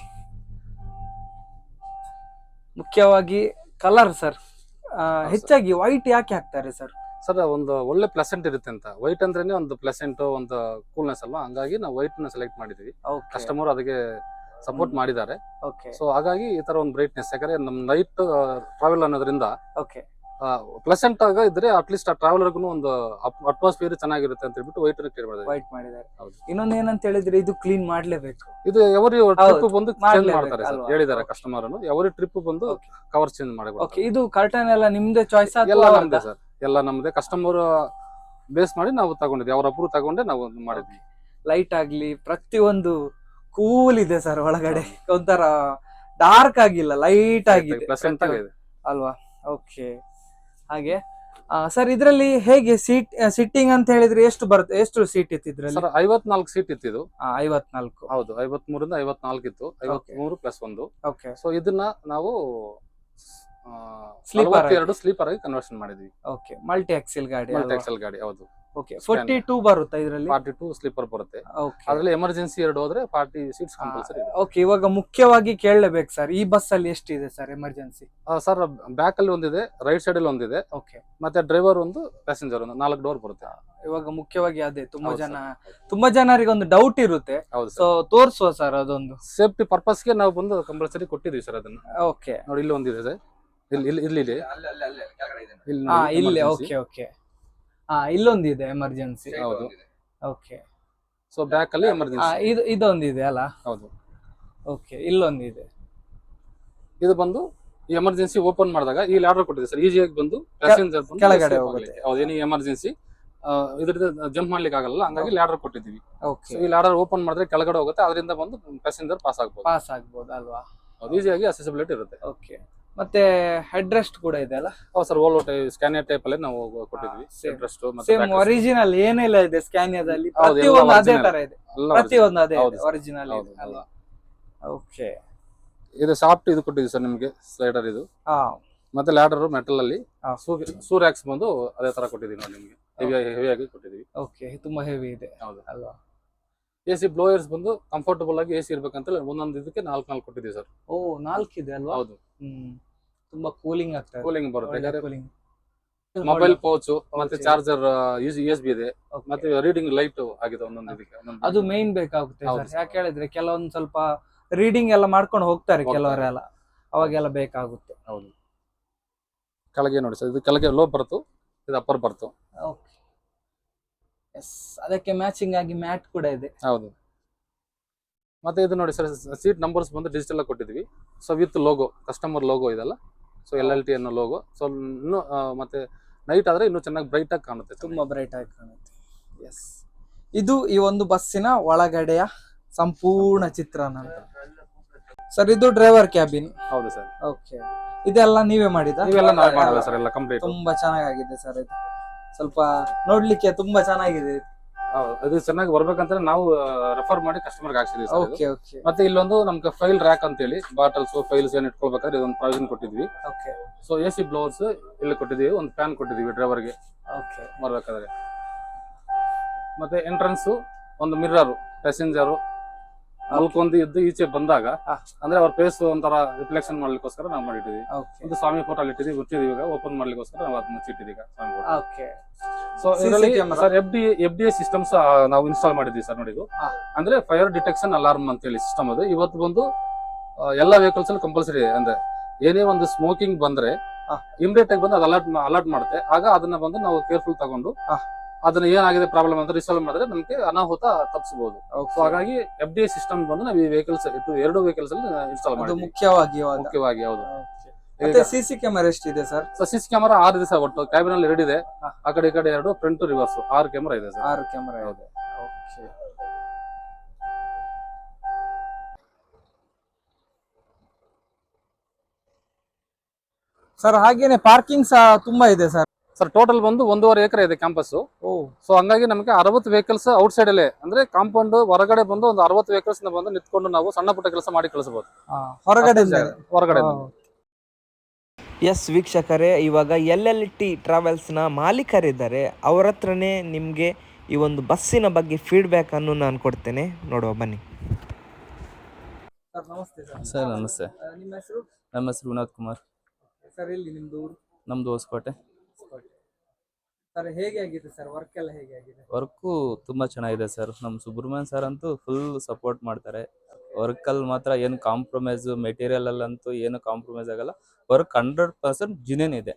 ಮುಖ್ಯವಾಗಿ ಕಲರ್ ಸರ್, ಹೆಚ್ಚಾಗಿ ವೈಟ್ ಯಾಕೆ ಹಾಕ್ತಾರೆ ಸರ್? ಸರ್, ಒಂದು ಒಳ್ಳೆ ಪ್ಲೆಸೆಂಟ್ ಇರುತ್ತೆ ಅಂತ. ವೈಟ್ ಅಂದ್ರೇನೆ ಒಂದು ಪ್ಲೆಸೆಂಟ್, ಒಂದು ಕೂಲ್ನೆಸ್ ಅಲ್ವಾ, ಹಂಗಾಗಿ ನಾವು ವೈಟ್ ನ ಸೆಲೆಕ್ಟ್ ಮಾಡಿದ್ವಿ. ಕಸ್ಟಮರ್ ಅದಕ್ಕೆ ಸಪೋರ್ಟ್ ಮಾಡಿದ್ದಾರೆ. ಓಕೆ ಸೊ ಹಾಗಾಗಿ ಈ ತರ ಒಂದು ಬ್ರೈಟ್ನೆಸ್, ಯಾಕಂದ್ರೆ ನಮ್ ನೈಟ್ ಟ್ರಾವೆಲ್ ಅನ್ನೋದ್ರಿಂದ ಓಕೆ ಪ್ಲೆಸೆಂಟ್ ಆಗ ಇದ್ರೆ ಅಟ್ಲೀಸ್ಟ್ ಆ ಟ್ರಾವೆಲರ್ಗೂ ಒಂದು ಅಟ್ಮಾಸ್ಫಿಯರ್ ಚೆನ್ನಾಗಿರುತ್ತೆ ಅಂತ ಹೇಳ್ಬಿಟ್ಟು ವೈಟ್ ಮಾಡಿದ್ದಾರೆ. ವೈಟ್ ಮಾಡಿದ್ದಾರೆ. ಹೌದು. ಇನ್ನೊಂದು ಏನಂತ ಹೇಳಿದ್ರೆ, ಇದು ಕ್ಲೀನ್ ಮಾಡ್ಲೇಬೇಕು. ಇದು ಎವರಿ ಟ್ರಿಪ್ ಬಂದು ಚೇಂಜ್ ಮಾಡ್ಲೇಬೇಕು ಮಾಡ್ತಾರೆ ಸರ್, ಅಲ್ವಾ? ಹೇಳಿದ್ದಾರೆ ಕಸ್ಟಮರ್. ಎವರಿ ಟ್ರಿಪ್ ಬಂದು ಕವರ್ ಚೇಂಜ್ ಓಕೆ, ಮಾಡಿ. ಇದು ಕರ್ಟನ್ ಎಲ್ಲ ನಿಮ್ದೇ ಚಾಯ್ಸ್? ಎಲ್ಲ ನಮ್ದೇ ಸರ್, ಎಲ್ಲ ನಮ್ದೇ. ಕಸ್ಟಮರ್ ಬೇಸ್ ಮಾಡಿ ನಾವು ತಗೊಂಡಿದ್ವಿ, ಅವ್ರ ಅಪ್ರೂವ್ ತಗೊಂಡೆ ನಾವು ಮಾಡಿದ್ವಿ. ಲೈಟ್ ಆಗ್ಲಿ ಪ್ರತಿಯೊಂದು ಕೂಲ್ ಇದೆ ಸರ್ ಒಳಗಡೆ. ಒಂಥರ ಡಾರ್ಕ್ ಆಗಿಲ್ಲ, ಲೈಟ್ ಆಗಿದೆ ಪ್ಲೆಸೆಂಟ್ ಆಗಿದೆ ಅಲ್ವಾ? ಓಕೆ. ಹಾಗೆ ಸರ್, ಇದ್ರಲ್ಲಿ ಹೇಗೆ ಸಿಟ್ಟಿಂಗ್ ಅಂತ ಹೇಳಿದ್ರೆ ಎಷ್ಟು ಬರುತ್ತೆ? ಎಷ್ಟು ಸೀಟ್ ಇತ್ತು ಇದ್ರಲ್ಲಿ? ಸರ್, 54 ಸೀಟ್ ಇತ್ತಿದು. 54. ಹೌದು, 53 ರಿಂದ 54 ಇತ್ತು. 53 ಪ್ಲಸ್ 1. ಓಕೆ. ಸೊ ಇದನ್ನ ನಾವು ಸ್ಲೀಪರ್ 42 ಸ್ಲೀಪರ್ ಆಗಿ ಕನ್ವರ್ಷನ್ ಮಾಡಿದ್ವಿ. ಓಕೆ, ಮಲ್ಟಿ ಆಕ್ಸಿಲ್ ಗಾಡಿ. ಮಲ್ಟಿ ಎಕ್ಸೆಲ್ ಗಾಡಿ, ಹೌದು. ಓಕೆ, 42 ಬರುತ್ತೆ ಇದರಲ್ಲಿ. 42 ಸ್ಲೀಪರ್ ಬರುತ್ತೆ. ಓಕೆ. ಅದ್ರಲ್ಲಿ ಎಮರ್ಜೆನ್ಸಿ 2 ಹೋದ್ರೆ 40 ಸೀಟ್ಸ್ ಕಂಪಲ್ಸರಿ ಇದೆ. ಓಕೆ, ಇವಾಗ ಮುಖ್ಯವಾಗಿ ಕೇಳಲೇಬೇಕು ಸರ್, ಈ ಬಸ್ ಅಲ್ಲಿ ಎಷ್ಟಿದೆ ಸರ್ ಎಮರ್ಜೆನ್ಸಿ? ಸರ್, ಬ್ಯಾಕ್ ಅಲ್ಲಿ ಒಂದಿದೆ, ರೈಟ್ ಸೈಡ್ ಅಲ್ಲಿ ಒಂದಿದೆ, ಓಕೆ. ಮತ್ತೆ ಡ್ರೈವರ್ ಒಂದು, ಪ್ಯಾಸೆಂಜರ್ ಒಂದು, 4 ಡೋರ್ ಬರುತ್ತೆ. ಇವಾಗ ಮುಖ್ಯವಾಗಿ ಅದೇ ಹೌದು ತುಂಬಾ ಜನರಿಗೆ ಒಂದು ಡೌಟ್ ಇರುತ್ತೆ. ಹೌದು ಸೊ ಸರ್, ತೋರಿಸುವ ಸರ್ ಅದೊಂದು. ಸೇಫ್ಟಿ ಪರ್ಪಸ್ಗೆ ನಾವು ಬಂದು ಕಂಪಲ್ಸರಿ ಕೊಟ್ಟಿದೀವಿ ಸರ್ ಅದನ್ನ. ಓಕೆ. ನೋಡಿ, ಇಲ್ಲಿ ಒಂದಿದೆ ಸರ್, ಇಲ್ಲಿ ಇದೆ. ಇಲ್ಲಿ ಓಕೆ ಓಕೆ. ಇಲ್ಲೊಂದಿದೆ ಎಮರ್ಜೆನ್ಸಿ. ಹೌದು. ಓಕೆ. ಸೊ ಬ್ಯಾಕ್ ಅಲ್ಲಿ ಎಮರ್ಜೆನ್ಸಿ ಇದೊಂದಿದೆ ಅಲ್ಲ? ಹೌದು. ಓಕೆ, ಇಲ್ಲೊಂದಿದೆ. ಇದು ಬಂದು ಎಮರ್ಜೆನ್ಸಿ ಓಪನ್ ಮಾಡಿದಾಗ ಈ ಲ್ಯಾಡರ್ ಕೊಟ್ಟಿದೆ ಸರ್, ಈಸಿಯಾಗಿ ಬಂದು ಪ್ಯಾಸೆಂಜರ್ ಕೆಳಗಡೆ ಹೋಗುತ್ತೆ. ಹೌದು, ಏನಿ ಎಮರ್ಜೆನ್ಸಿ ಇದ್ರದ್ದು ಜಂಪ್ ಮಾಡ್ಲಿಕ್ಕೆ ಆಗಲ್ಲ, ಹಂಗಾಗಿ ಲ್ಯಾಡರ್ ಕೊಟ್ಟಿದ್ದೀವಿ. ಓಕೆ. ಈ ಲ್ಯಾಡರ್ ಓಪನ್ ಮಾಡಿದ್ರೆ ಕೆಳಗಡೆ ಹೋಗುತ್ತೆ, ಅದರಿಂದ ಬಂದು ಪ್ಯಾಸೆಂಜರ್ ಪಾಸ್ ಆಗ್ಬೋದು ಅಲ್ವಾ? ಹೌದು, ಈಸಿಯಾಗಿ ಅಸೆಸಿಬಿಲಿಟಿ ಇರುತ್ತೆ. ಓಕೆ. ಮತ್ತೆ ಹೆಡ್ ರೆಸ್ಟ್ ಕೂಡ ಇದೆ ಅಲ್ಲ? ಹೌದು ಸರ್, ಓಲೋ ಟೈಪ್, ಸ್ಕ್ಯಾನಿಯರ್ ಟೈಪ್ ಅಲ್ಲಿ ನಾವು ಕೊಟ್ಟಿದ್ವಿ. ಹೆಡ್ ರೆಸ್ಟ್ ಮತ್ತೆ ಸೇಮ್ back rest. ಒರಿಜಿನಲ್ ಏನೆಲ್ಲ ಇದೆ ಸ್ಕ್ಯಾನಿಯಾದಲ್ಲಿ, ಹೌದು, ಎಲ್ಲ ಪ್ರತಿಯೊಂದು ಅದೇ original. ತರ ಇದೆ, ಎಲ್ಲ ಪ್ರತಿಯೊಂದು ಅದೇ ಹೌದು ಸರ್. ಒರಿಜಿನಲ್ ಹೌದು, ಅಲ್ವಾ? ಓಕೆ. ಇದು ಸಾಫ್ಟ್ ಇದು ಕೊಟ್ಟಿದ್ವಿ ಸರ್ ನಿಮ್ಗೆ, ಸ್ಲೈಡರ್ ಇದು. ಹಾ. ಮತ್ತೆ ಲ್ಯಾಡರ್ ಮೆಟಲ್ ಅಲ್ಲಿ, ಹಾ. ಸೂರ್ಯಾಕ್ಸ್ ಬಂದು ಅದೇ ತರ ಕೊಟ್ಟಿದ್ದೀವಿ ನಾವು ನಿಮ್ಗೆ, ಹೆವಿ ಆಗಿ ಕೊಟ್ಟಿದ್ದೀವಿ. ಓಕೆ, ತುಂಬಾ ಹೆವಿ ಇದೆ. ಹೌದು ಅಲ್ವಾ? AC ಬ್ಲೋಯರ್ಸ್ ಬಂದು ಕಂಫರ್ಟಬಲ್ ಆಗಿ AC ಇರ್ಬೇಕಂತ ಒಂದೊಂದು ಇದಕ್ಕೆ 4 ಕೊಟ್ಟಿದ್ದೀವಿ ಸರ್. ಓ, 4 ಇದೆ ಅಲ್ವಾ? ಹೌದು. ತುಂಬಾ ಕೂಲಿಂಗ್ ಆಗ್ತದೆ. ಕೂಲಿಂಗ್ ಬರುತ್ತೆ. ಕೂಲಿಂಗ್. ಮೊಬೈಲ್ ಪೌಚ್ ಮತ್ತೆ Pouch. ಚಾರ್ಜರ್ USB ಇದೆ, ಮತ್ತೆ ರೀಡಿಂಗ್ ಲೈಟ್ ಆಗಿದೆ ಒಂದೊಂದು ಇದಕ್ಕೆ. ಅದು ಮೇನ್ ಬೇಕಾಗುತ್ತೆ ಹೌದು ಸರ್. ಯಾಕೆ ಹೇಳಿದ್ರೆ ಕೆಲವೊಂದು ಸ್ವಲ್ಪ ರೀಡಿಂಗ್ ಎಲ್ಲ ಮಾಡ್ಕೊಂಡು ಹೋಗ್ತಾರೆ ಕೆಲವರೆಲ್ಲ, ಅವಾಗೆಲ್ಲ ಬೇಕಾಗುತ್ತೆ. ಹೌದು. ಕೆಳಗೆ ನೋಡಿ ಸರ್, ಇದು ಕೆಳಗೆ ಲೋ ಬರ್ತು, ಇದು ಅಪ್ಪರ್ ಬರ್ತು. Okay, yes. ಅದಕ್ಕೆ ಮ್ಯಾಚಿಂಗ್ ಆಗಿ ಮ್ಯಾಟ್ ಕೂಡ ಇದೆ. ಹೌದು. ಮತ್ತೆ ಇದು ನೋಡಿ ಸರ್, ಸೀಟ್ ನಂಬರ್ಸ್ ಬಂದು ಡಿಜಿಟಲ್ ಆಗಿ ಕೊಟ್ಟಿದ್ವಿ. So with logo, customer logo ಇದೆಲ್ಲ. ಸೊ LLT ಅನ್ನೋ ಲೋಗೋ. ಸೊ ಇನ್ನು ಮತ್ತೆ ನೈಟ್ ಆದ್ರೆ ಇನ್ನೂ ಚೆನ್ನಾಗಿ ಬ್ರೈಟ್ ಆಗಿ ಕಾಣುತ್ತೆ, ತುಂಬಾ ಬ್ರೈಟ್ ಆಗಿ ಕಾಣುತ್ತೆ. ಎಸ್, ಇದು ಈ ಒಂದು ಬಸ್ಸಿನ ಒಳಗಡೆಯ ಸಂಪೂರ್ಣ ಚಿತ್ರಣ ಸರ್. ಇದು ಡ್ರೈವರ್ ಕ್ಯಾಬಿನ್. ಹೌದು ಸರ್. ಓಕೆ, ಇದೆಲ್ಲ ನೀವೇ ಮಾಡಿದ? ಇವೆಲ್ಲ ನಾವೇ ಮಾಡಿದ್ವಿ ಸರ್, ಎಲ್ಲ ಕಂಪ್ಲೀಟ್. ತುಂಬಾ ಚೆನ್ನಾಗಿದೆ ಸರ್. ಇದು ಸ್ವಲ್ಪ ನೋಡ್ಲಿಕ್ಕೆ ತುಂಬಾ ಚೆನ್ನಾಗಿದೆ. ಅದು ಚೆನ್ನಾಗಿ ಬರ್ಬೇಕಂತ ನಾವು ರೆಫರ್ ಮಾಡಿ ಕಸ್ಟಮರ್ಗೆ ಹಾಕ್ಸಿದ್ವಿ ಸರ್. Okay okay. ಮತ್ತೆ ಇಲ್ಲೊಂದು ನಮ್ಗೆ ಫೈಲ್ ರ್ಯಾಕ್ ಅಂತ ಹೇಳಿ, ಬಾಟಲ್ಸ್ ಫೈಲ್ಸ್ ಏನ್ ಇಟ್ಕೊಳ್ಬೇಕಾದ್ರೆ ಇದೊಂದು ಪ್ರಾವಿಷನ್ ಕೊಟ್ಟಿದ್ವಿ. ಓಕೆ. ಸೊ AC ಬ್ಲೋವರ್ಸ್ ಇಲ್ಲಿ ಕೊಟ್ಟಿದೀವಿ, ಒಂದು ಫ್ಯಾನ್ ಕೊಟ್ಟಿದೀವಿ ಡ್ರೈವರ್ಗೆ ಓಕೆ ಬರ್ಬೇಕಾದ್ರೆ. ಮತ್ತೆ ಎಂಟ್ರೆನ್ಸ್ ಒಂದು ಮಿರರ್, ಪ್ಯಾಸೆಂಜರ್ ಮಲ್ಕೊಂದು ಇದ್ದು ಈಚೆ ಬಂದಾಗ ಅಂದ್ರೆ ಅವ್ರ ಫೇಸ್ ಒಂಥರ ರಿಫ್ಲೆಕ್ಷನ್ ಮಾಡ್ಲಿಕ್ಕೋಸ್ಕರ ನಾವು ಮಾಡಿಟ್ಟಿದ್ವಿ. ಒಂದು ಸ್ವಾಮಿ ಫೋಟೋ ಅಲ್ಲಿ ಇಟ್ಟಿದ್ವಿ, ಮುಚ್ಚಿದೀವಿ. ಈಗ ಓಪನ್ ಮಾಡ್ಲಿಕ್ಕೋಸ್ಕರ ನಾವು ಅದನ್ನ ಮುಚ್ಚಿಟ್ಟಿದ್ದೀವಿ ಸ್ವಾಮಿ ಫೋಟೋ. ಓಕೆ. ಸೊ ಇದರಲ್ಲಿ ಸರ್ FDA ಸಿಸ್ಟಮ್ಸ್ ನಾವು ಇನ್ಸ್ಟಾಲ್ ಮಾಡಿದ್ವಿ ಸರ್. ನೋಡಿ, ಇದು ಅಂದ್ರೆ ಫೈರ್ ಡಿಟೆಕ್ಷನ್ ಅಲಾರ್ಮ್ ಅಂತ ಹೇಳಿ ಸಿಸ್ಟಮ್. ಅದು ಇವತ್ತು ಬಂದು ಎಲ್ಲಾ ವೆಹಿಕಲ್ಸ್ ಅಲ್ಲಿ ಕಂಪಲ್ಸರಿ. ಅಂದ್ರೆ ಏನೇ ಒಂದು ಸ್ಮೋಕಿಂಗ್ ಬಂದ್ರೆ ಇಮಿಡಿಯೇಟ್ ಆಗಿ ಬಂದು ಅದು ಅಲರ್ಟ್ ಮಾಡುತ್ತೆ. ಆಗ ಅದನ್ನ ಬಂದು ನಾವು ಕೇರ್ಫುಲ್ ತಗೊಂಡು ಅದನ್ನ ಏನಾಗಿದೆ ಪ್ರಾಬ್ಲಮ್ ಅಂತ ರಿಸಾಲ್ವ್ ಮಾಡಿದ್ರೆ ನಮಗೆ ಅನಾಹುತ ತಪ್ಪಿಸಬಹುದು. ಸೊ ಹಾಗಾಗಿ FDA ಸಿಸ್ಟಮ್ ಬಂದು ನಾವು ಈ ವೆಹಿಕಲ್ಸ್ 2 ವೆಹಿಕಲ್ಸ್ ಅಲ್ಲಿ ಇನ್ಸ್ಟಾಲ್ ಮಾಡಿದ್ವಿ. ಮುಖ್ಯವಾಗಿ ಹೌದು. ಮತ್ತೆ CC ಕ್ಯಾಮೆರಾ ಎಷ್ಟಿದೆ ಸರ್? ಸೊ CC ಕ್ಯಾಮೆರಾ 6 ಇದೆ ಸರ್. ಒಟ್ಟು ಕ್ಯಾಬಿನ್ ಅಲ್ಲಿ 2 ಇದೆ, ಆ ಕಡೆ ಈ ಕಡೆ 2, ಫ್ರಂಟ್ ರಿವರ್ಸ್ 6 ಕ್ಯಾಮೆರಾ ಇದೆ ಸರ್. 6 ಕ್ಯಾಮೆರಾ ಇದೆ. Okay sir. ಹಾಗೇನೆ ಪಾರ್ಕಿಂಗ್ ಸಹ ತುಂಬಾ ಇದೆ ಸರ್. ಸರ್ ಟೋಟಲ್ ಬಂದು 1.5 ಎಕರೆ ಇದೆ ಕ್ಯಾಂಪಸ್. ಸೊ ಹಂಗಾಗಿ ನಮಗೆ 60 ವೆಹಿಕಲ್ಸ್ ಔಟ್ ಸೈಡ್ ಅಲ್ಲೇ, ಅಂದ್ರೆ ಕಾಂಪೌಂಡ್ ಹೊರಗಡೆ ಬಂದು ಒಂದು 60 ವೆಹಿಕಲ್ಸ್ ಬಂದು ನಿಂತ್ಕೊಂಡು ನಾವು ಸಣ್ಣ ಪುಟ್ಟ ಕೆಲಸ ಮಾಡಿ ಕಳಿಸಬಹುದು ಹೊರಗಡೆ. ಎಸ್ ವೀಕ್ಷಕರೇ, ಇವಾಗ LLT ಟ್ರಾವೆಲ್ಸ್ನ ಮಾಲೀಕರಿದ್ದಾರೆ, ಅವರ ಹತ್ರನೇ ನಿಮಗೆ ಈ ಒಂದು ಬಸ್ಸಿನ ಬಗ್ಗೆ ಫೀಡ್ಬ್ಯಾಕ್ ಅನ್ನು ನಾನು ಕೊಡ್ತೇನೆ, ನೋಡುವ ಬನ್ನಿ. ಸರ್ ನಮಸ್ತೆ ಸರ್. ಸರ್ ನಮಸ್ತೆ. ನಿಮ್ಮ ಹೆಸರು? ನಮ್ಮ ಹೆಸರು ವಿನೋದ್ ಕುಮಾರ್. ಸರ್ ಎಲ್ಲಿ ನಿಮ್ದು ಊರು? ನಮ್ದು ಹೊಸಕೋಟೆ. ಸರ್ ಹೇಗೆ ಆಗಿದೆ ಸರ್ ವರ್ಕ್ ಎಲ್ಲ? ಹೇಗೆ ಆಗಿದೆ? ವರ್ಕು ತುಂಬಾ ಚೆನ್ನಾಗಿದೆ ಸರ್. ನಮ್ಮ ಸುಬ್ರಹ್ಮಣ್ಯ ಸರ್ ಅಂತೂ ಫುಲ್ ಸಪೋರ್ಟ್ ಮಾಡ್ತಾರೆ. ವರ್ಕಲ್ಲಿ ಮಾತ್ರ ಏನು ಕಾಂಪ್ರಮೈಸು, ಮೆಟೀರಿಯಲ್ ಅಲ್ಲಂತೂ ಏನು ಕಾಂಪ್ರಮೈಸ್ ಆಗಲ್ಲ. ವರ್ಕ್ 100% ಜಿನೇನ್ ಇದೆ.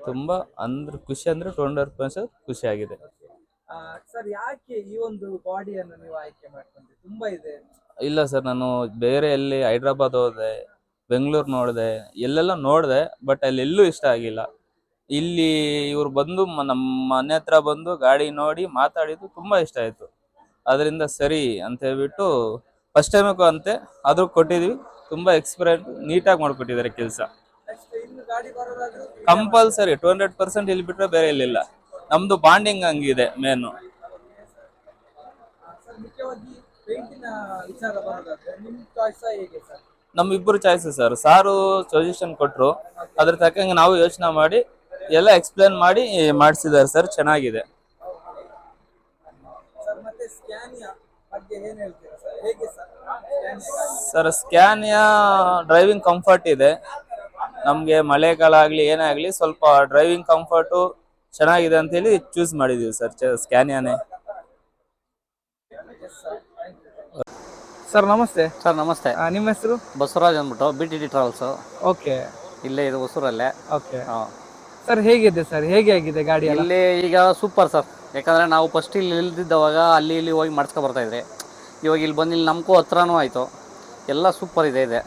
ತುಂಬಾ ಅಂದ್ರೆ ಖುಷಿ ಅಂದ್ರೆ 200% ಖುಷಿ ಆಗಿದೆ. ಸರ್ ಯಾಕೆ ಈ ಒಂದು ಬಾಡಿಯನ್ನು ನೀವು ಆಯ್ಕೆ ಮಾಡ್ಕೊಂಡ್ರಿ? ತುಂಬಾ ಇದೆ. ಇಲ್ಲ ಸರ್, ನಾನು ಬೇರೆ ಎಲ್ಲಿ ಹೈದ್ರಾಬಾದ್ ಹೋದೆ, ಬೆಂಗಳೂರು ನೋಡಿದೆ, ಎಲ್ಲೆಲ್ಲ ನೋಡಿದೆ, ಬಟ್ ಅಲ್ಲಿ ಎಲ್ಲೂ ಇಷ್ಟ ಆಗಿಲ್ಲ. ಇಲ್ಲಿ ಇವ್ರು ಬಂದು ನಮ್ಮ ಮನೆ ಹತ್ರ ಬಂದು ಗಾಡಿ ನೋಡಿ ಮಾತಾಡಿದ್ದು ತುಂಬಾ ಇಷ್ಟ ಆಯ್ತು. ಅದರಿಂದ ಸರಿ ಅಂತ ಹೇಳ್ಬಿಟ್ಟು ಫಸ್ಟ್ ಟೈಮಕ್ಕೂ ಅಂತೆ ಆದ್ರೂ ಕೊಟ್ಟಿದ್ವಿ. ತುಂಬಾ ಎಕ್ಸ್ಪೀರಿಯನ್ಸ್, ನೀಟಾಗಿ ಮಾಡ್ಕೊಟ್ಟಿದ್ದಾರೆ ಕೆಲಸ. ಕಂಪಲ್ಸರಿ 200% ಇಲ್ಲಿ ಬಿಟ್ರೆ ಬೇರೆ ಇಲ್ಲಿಲ್ಲ. ನಮ್ದು ಬಾಂಡಿಂಗ್ ಹಂಗಿದೆ ಮೇನು. ನಮ್ಮಿಬ್ಬರು ಚಾಯ್ಸ್ ಸರ್. ಸಾರು ಸಜೆಷನ್ ಕೊಟ್ರು, ಅದ್ರ ತಕ್ಕಂಗೆ ನಾವು ಯೋಚನೆ ಮಾಡಿ ಎಲ್ಲ ಎಕ್ಸ್ಪ್ಲೇನ್ ಮಾಡಿ ಮಾಡಿಸಿದ್ದಾರೆ ಸರ್. ಚೆನ್ನಾಗಿದೆ ಸರ್. ಸ್ಕ್ಯಾನಿಯಾ ಡ್ರೈವಿಂಗ್ ಕಂಫರ್ಟ್ ಇದೆ ನಮ್ಗೆ. ಮಳೆಗಾಲ ಆಗ್ಲಿ ಏನೇ ಆಗ್ಲಿ ಸ್ವಲ್ಪ ಡ್ರೈವಿಂಗ್ ಕಂಫರ್ಟು ಚೆನ್ನಾಗಿದೆ ಅಂತ ಹೇಳಿ ಚೂಸ್ ಮಾಡಿದೀವಿ ಸರ್ ಸ್ಕ್ಯಾನಿಯಾನೇ. ಸರ್ ನಮಸ್ತೆ. ಸರ್ ನಮಸ್ತೆ. ನಿಮ್ಮ ಹೆಸರು? ಬಸವರಾಜ್ ಅಂದ್ಬಿಟ್ಟು, BTT ಟ್ರಾವೆಲ್ಸ್. ಓಕೆ. ಇಲ್ಲೇ ಇದು ಹೊಸೂರಲ್ಲೇ. Okay sir. ಹೇಗಿದೆ ಸರ್? ಹೇಗೆ ಆಗಿದೆ ಗಾಡಿ? ಇಲ್ಲಿ ಈಗ ಸೂಪರ್ ಸರ್. ಯಾಕಂದರೆ ನಾವು ಫಸ್ಟ್ ಇಲ್ಲಿ ಇಲ್ದಿದ್ದವಾಗ ಅಲ್ಲಿ ಇಲ್ಲಿ ಹೋಗಿ ಮಾಡಿಸ್ಕೊ ಬರ್ತಾಯಿದ್ರಿ. ಇವಾಗ ಇಲ್ಲಿ ಬಂದು ಇಲ್ಲಿ ನಮಗೂ ಹತ್ರನೂ ಆಯಿತು. ಎಲ್ಲ ಸೂಪರ್ ಇದೆ.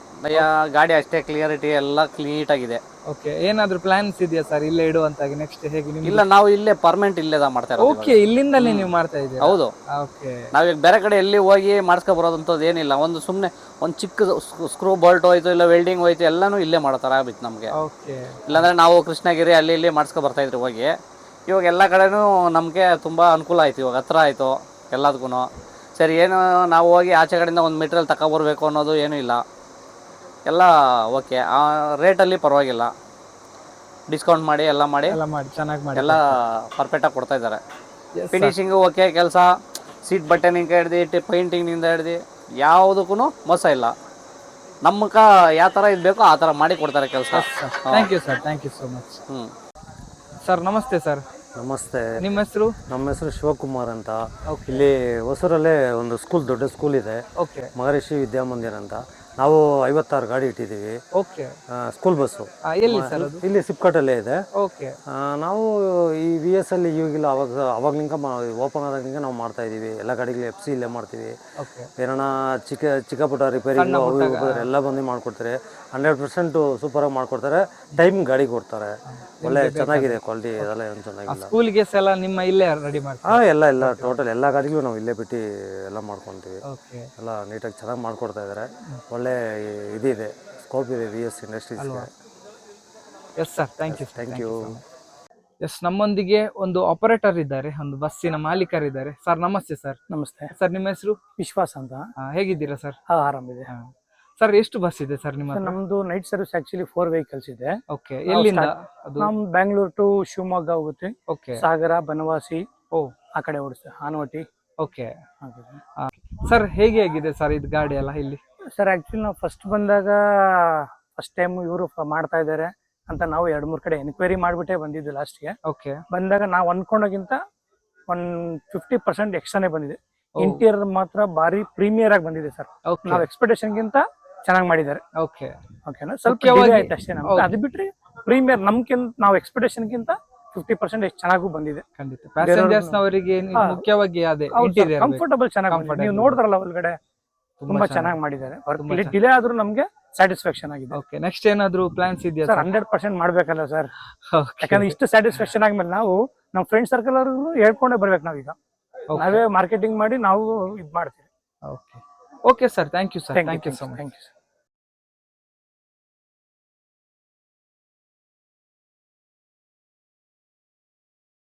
ಗಾಡಿ ಅಷ್ಟೇ ಕ್ಲಿಯರಿಟಿ ಎಲ್ಲ ಕ್ಲೀನಾಗಿದೆ. ಓಕೆ. ಏನಾದರೂ ಪ್ಲಾನ್ಸ್ ಇದೆಯಾ ಸರ್ ಇಲ್ಲೇ ಇಡುವಂತಾಗಿ ನೆಕ್ಸ್ಟ್? ಹೇಗೆ? ಇಲ್ಲ, ನಾವು ಇಲ್ಲೇ ಪರ್ಮನೆಂಟ್ ಇಲ್ಲೇ ಮಾಡ್ತಾ ಇರೋದು. ಓಕೆ, ಇಲ್ಲಿಂದಲೇ ನೀವು ಮಾಡ್ತಾ ಇದ್ದೀರಾ? ಹೌದು. ಓಕೆ. ನಾವೀಗ ಬೇರೆ ಕಡೆ ಎಲ್ಲಿ ಹೋಗಿ ಮಾಡಿಸ್ಕೊ ಬರೋದಂಥದ್ದು ಏನಿಲ್ಲ. ಒಂದು ಸುಮ್ಮನೆ ಒಂದು ಚಿಕ್ಕ ಸ್ಕ್ರೂ ಬೋಲ್ಟ್ ಹೋಯ್ತು, ಇಲ್ಲ ವೆಲ್ಡಿಂಗ್ ಹೋಯ್ತು, ಎಲ್ಲನೂ ಇಲ್ಲೇ ಮಾಡ್ತಾರೆ ಆಗ್ಬಿಟ್ಟು ನಮಗೆ. ಓಕೆ. ಇಲ್ಲಾಂದರೆ ನಾವು ಕೃಷ್ಣಗಿರಿ ಅಲ್ಲಿ ಇಲ್ಲಿ ಮಾಡಿಸ್ಕೊ ಬರ್ತಾಯಿದ್ರಿ ಹೋಗಿ. ಇವಾಗ ಎಲ್ಲ ಕಡೆನೂ ನಮಗೆ ತುಂಬ ಅನುಕೂಲ ಆಯಿತು. ಇವಾಗ ಹತ್ರ ಆಯಿತು ಎಲ್ಲದಕ್ಕೂ. ಸರಿ, ಏನು ನಾವು ಹೋಗಿ ಆಚೆ ಕಡೆಯಿಂದ ಒಂದು ಮೆಟೀರಿಯಲ್ ತಗೊಬರ್ಬೇಕು ಅನ್ನೋದು ಏನೂ ಇಲ್ಲ. ಎಲ್ಲ ಓಕೆ. ಆ ರೇಟಲ್ಲಿ ಪರವಾಗಿಲ್ಲ, ಡಿಸ್ಕೌಂಟ್ ಮಾಡಿ ಎಲ್ಲ ಮಾಡಿ ಚೆನ್ನಾಗಿ ಮಾಡಿ ಎಲ್ಲ ಪರ್ಫೆಕ್ಟಾಗಿ ಕೊಡ್ತಾ ಇದ್ದಾರೆ. ಫಿನಿಶಿಂಗು ಓಕೆ. ಕೆಲಸ ಸೀಟ್ ಬಟನಿಂದ ಹಿಡ್ದು ಪೇಂಟಿಂಗ್ನಿಂದ ಹಿಡ್ದು ಯಾವುದಕ್ಕೂ ಮೋಸ ಇಲ್ಲ. ನಮ್ಮಕ ಯಾವ ಥರ ಇದು ಬೇಕೋ ಆ ಥರ ಮಾಡಿ ಕೊಡ್ತಾರೆ ಕೆಲಸ. Thank you sir, thank you so much. Sir ನಮಸ್ತೆ ಸರ್. ನಮಸ್ತೆ. ನಿಮ್ಮ ಹೆಸರು? ನಮ್ಮ ಹೆಸರು ಶಿವಕುಮಾರ್ ಅಂತ. ಇಲ್ಲಿ ಹೊಸೂರಲ್ಲೇ ಒಂದು ಸ್ಕೂಲ್, ದೊಡ್ಡ ಸ್ಕೂಲ್ ಇದೆ, ಓಕೆ. ಮಹರ್ಷಿ ವಿದ್ಯಾಮಂದಿರ ಅಂತ. ನಾವು 56 ಗಾಡಿ ಇಟ್ಟಿದ್ದೀವಿ. ಓಕೆ. ಸ್ಕೂಲ್ ಬಸ್ಸು ಎಲ್ಲಿ ಸರ್ ಅದು? ಇಲ್ಲಿ ಸಿಪ್ಕಾಟಲ್ಲೇ ಇದೆ. ಓಕೆ. ನಾವು ಈ VS ಅಲ್ಲಿ ಇವಾಗಿಲ್ಲ, ಅವಾಗ್ಲಿಂದ ಓಪನ್ ಆದಾಗಿಂದ ನಾವು ಮಾಡ್ತಾ ಇದೀವಿ. ಎಲ್ಲ ಗಾಡಿಗಳು FC ಇಲ್ಲೇ ಮಾಡ್ತೀವಿ. ಓಕೆ. ಏನಾನ ಚಿಕ್ಕ ಪುಟ್ಟ ರಿಪೇರಿ ಎಲ್ಲ ಬಂದು ಮಾಡ್ಕೊಡ್ತಾರೆ. 100% ಸೂಪರಾಗಿ ಮಾಡ್ಕೊಡ್ತಾರೆ. ಟೈಮ್ ಗಾಡಿ ಕೊಡ್ತಾರೆ. ಒಳ್ಳೆ ಚೆನ್ನಾಗಿದೆ ಕ್ವಾಲಿಟಿ, ಅದೆಲ್ಲ ಏನು ಚೆನ್ನಾಗಿಲ್ಲ. ಸ್ಕೂಲ್ಗೆ ಎಲ್ಲ ನಿಮ್ಮ ಇಲ್ಲೇ ರೆಡಿ ಮಾಡ್ತೀವಿ? ಎಲ್ಲ ಟೋಟಲ್ ಎಲ್ಲ ಗಾಡಿಗಳು ನಾವು ಇಲ್ಲೇ ಬಿಟ್ಟು ಎಲ್ಲ ಮಾಡ್ಕೊತೀವಿ. ಓಕೆ. ಎಲ್ಲ ನೀಟಾಗಿ ಚೆನ್ನಾಗಿ ಮಾಡ್ಕೊಡ್ತಾ ಇದ್ದಾರೆ. ಒಳ್ಳೆ ಇದಿದೆ, ಸ್ಕೋಪ್ ಇದೆ VS ಇಂಡಸ್ಟ್ರೀಸ್ಗೆ. Yes sir, thank you. Thank you. Yes, ನಮ್ಮೊಂದಿಗೆ ಒಂದು ಆಪರೇಟರ್ ಇದ್ದಾರೆ, ಒಂದು ಬಸ್ಸಿನ ಮಾಲೀಕರಿದ್ದಾರೆ. ಸರ್ ನಮಸ್ತೆ ಸರ್. ನಮಸ್ತೆ ಸರ್, ನಿಮ್ಮ ಹೆಸರು? ವಿಶ್ವಾಸ್ ಅಂತ. ಹೇಗಿದ್ದೀರಾ ಸರ್? ಆರಾಮಿದೆ ಸರ್. ಎಷ್ಟು ಬಸ್ ಇದೆ ಸರ್ ನಿಮ್ಮ? ನಮ್ದು ನೈಟ್ ಸರ್ವಿಸ್ ಆಕ್ಚುಲಿ 4 ವೆಹಿಕಲ್ಸ್ ಇದೆ. ಓಕೆ. ಎಲ್ಲಿಂದ ಅದು? ನಮ್ ಬ್ಯಾಂಗ್ಳೂರ್ ಟು ಶಿವಮೊಗ್ಗ ಹೋಗುತ್ತೆ. ಓಕೆ. ಸಾಗರ, ಬನವಾಸಿ, ಓ ಆ ಕಡೆ ಓಡಿಸ್ತೇವೆ, ಆನವಟಿ. ಓಕೆ. ಸರ್, ಹೇಗೆ ಆಗಿದೆ ಸರ್ ಇದು ಗಾಡಿ ಎಲ್ಲ ಇಲ್ಲಿ? ಸರ್ ಆಕ್ಚುಲಿ ನಾವು ಫಸ್ಟ್ ಬಂದಾಗ ಫಸ್ಟ್ ಟೈಮ್ ಇವರು ಮಾಡ್ತಾ ಇದ್ದಾರೆ ಅಂತ ನಾವು 2-3 ಕಡೆ ಎನ್ಕ್ವೈರಿ ಮಾಡ್ಬಿಟ್ಟೆ ಬಂದಿದ್ದು ಲಾಸ್ಟ್ಗೆ. ಓಕೆ. ಬಂದಾಗ ನಾವು ಅನ್ಕೊಂಡೋಗಿಂತ 50% ಎಕ್ಸ್ಟ್ರಾನೇ ಬಂದಿದೆ. ಇಂಟೀರಿಯರ್ ಮಾತ್ರ ಬಾರಿ ಪ್ರೀಮಿಯರ್ ಆಗಿ ಬಂದಿದೆ ಸರ್. ನಾವು ಎಕ್ಸ್ಪೆಕ್ಟೇಷನ್ ಗಿಂತ ಚೆನ್ನಾಗಿ ಮಾಡಿದ್ದಾರೆ. ಓಕೆ. ಓಕೆನಾ, ಸ್ವಲ್ಪ delay ಆಯ್ತು ಅಷ್ಟೇ ನಮ್ಗೆ. ಅದು ಬಿಟ್ರೆ ಪ್ರೀಮಿಯರ್ ನಮ್ಗಿಂತ ನಾವು ಎಕ್ಸ್ಪೆಕ್ಟೇಷನ್ ಗಿಂತ 50% ಚೆನ್ನಾಗೂ ಬಂದಿದೆ. ಖಂಡಿತ. ಪ್ಯಾಸೆಂಜರ್ಸ್ ನವರಿಗೆ ಮುಖ್ಯವಾಗಿ ಅದೇ ಇಂಟೀರಿಯರ್ ಕಂಫರ್ಟಬಲ್ ಚೆನ್ನಾಗಿ ನೀವು ನೋಡಿದ್ರಲ್ಲ ಒಳಗಡೆ ತುಂಬಾ ಚೆನ್ನಾಗಿ ಮಾಡಿದ್ದಾರೆ. ಡಿಲೇ ಆದ್ರೂ ನಮ್ಗೆ ಸ್ಯಾಟಿಸ್ಫ್ಯಾಕ್ಷನ್ ಆಗಿದೆ. ಓಕೆ. ನೆಕ್ಸ್ಟ್ ಏನಾದ್ರು ಪ್ಲಾನ್ಸ್ ಇದೆಯಾ ಸರ್? 100% ಮಾಡ್ಬೇಕಲ್ಲ ಸರ್. ಯಾಕಂದ್ರೆ ಇಷ್ಟು ಸ್ಯಾಟಿಸ್ಫ್ಯಾಕ್ಷನ್ ಆದ್ಮೇಲೆ ನಾವು ನಮ್ಮ ಫ್ರೆಂಡ್ ಸರ್ಕಲ್ ಅವ್ರಿಗೂ ಹೇಳ್ಕೊಂಡೇ ಬರ್ಬೇಕು. ನಾವೀಗ ನಾವೇ ಮಾರ್ಕೆಟಿಂಗ್ ಮಾಡಿ ನಾವು ಇದು ಮಾಡ್ತೀವಿ. Okay. Okay sir, thank you sir, thank you so much.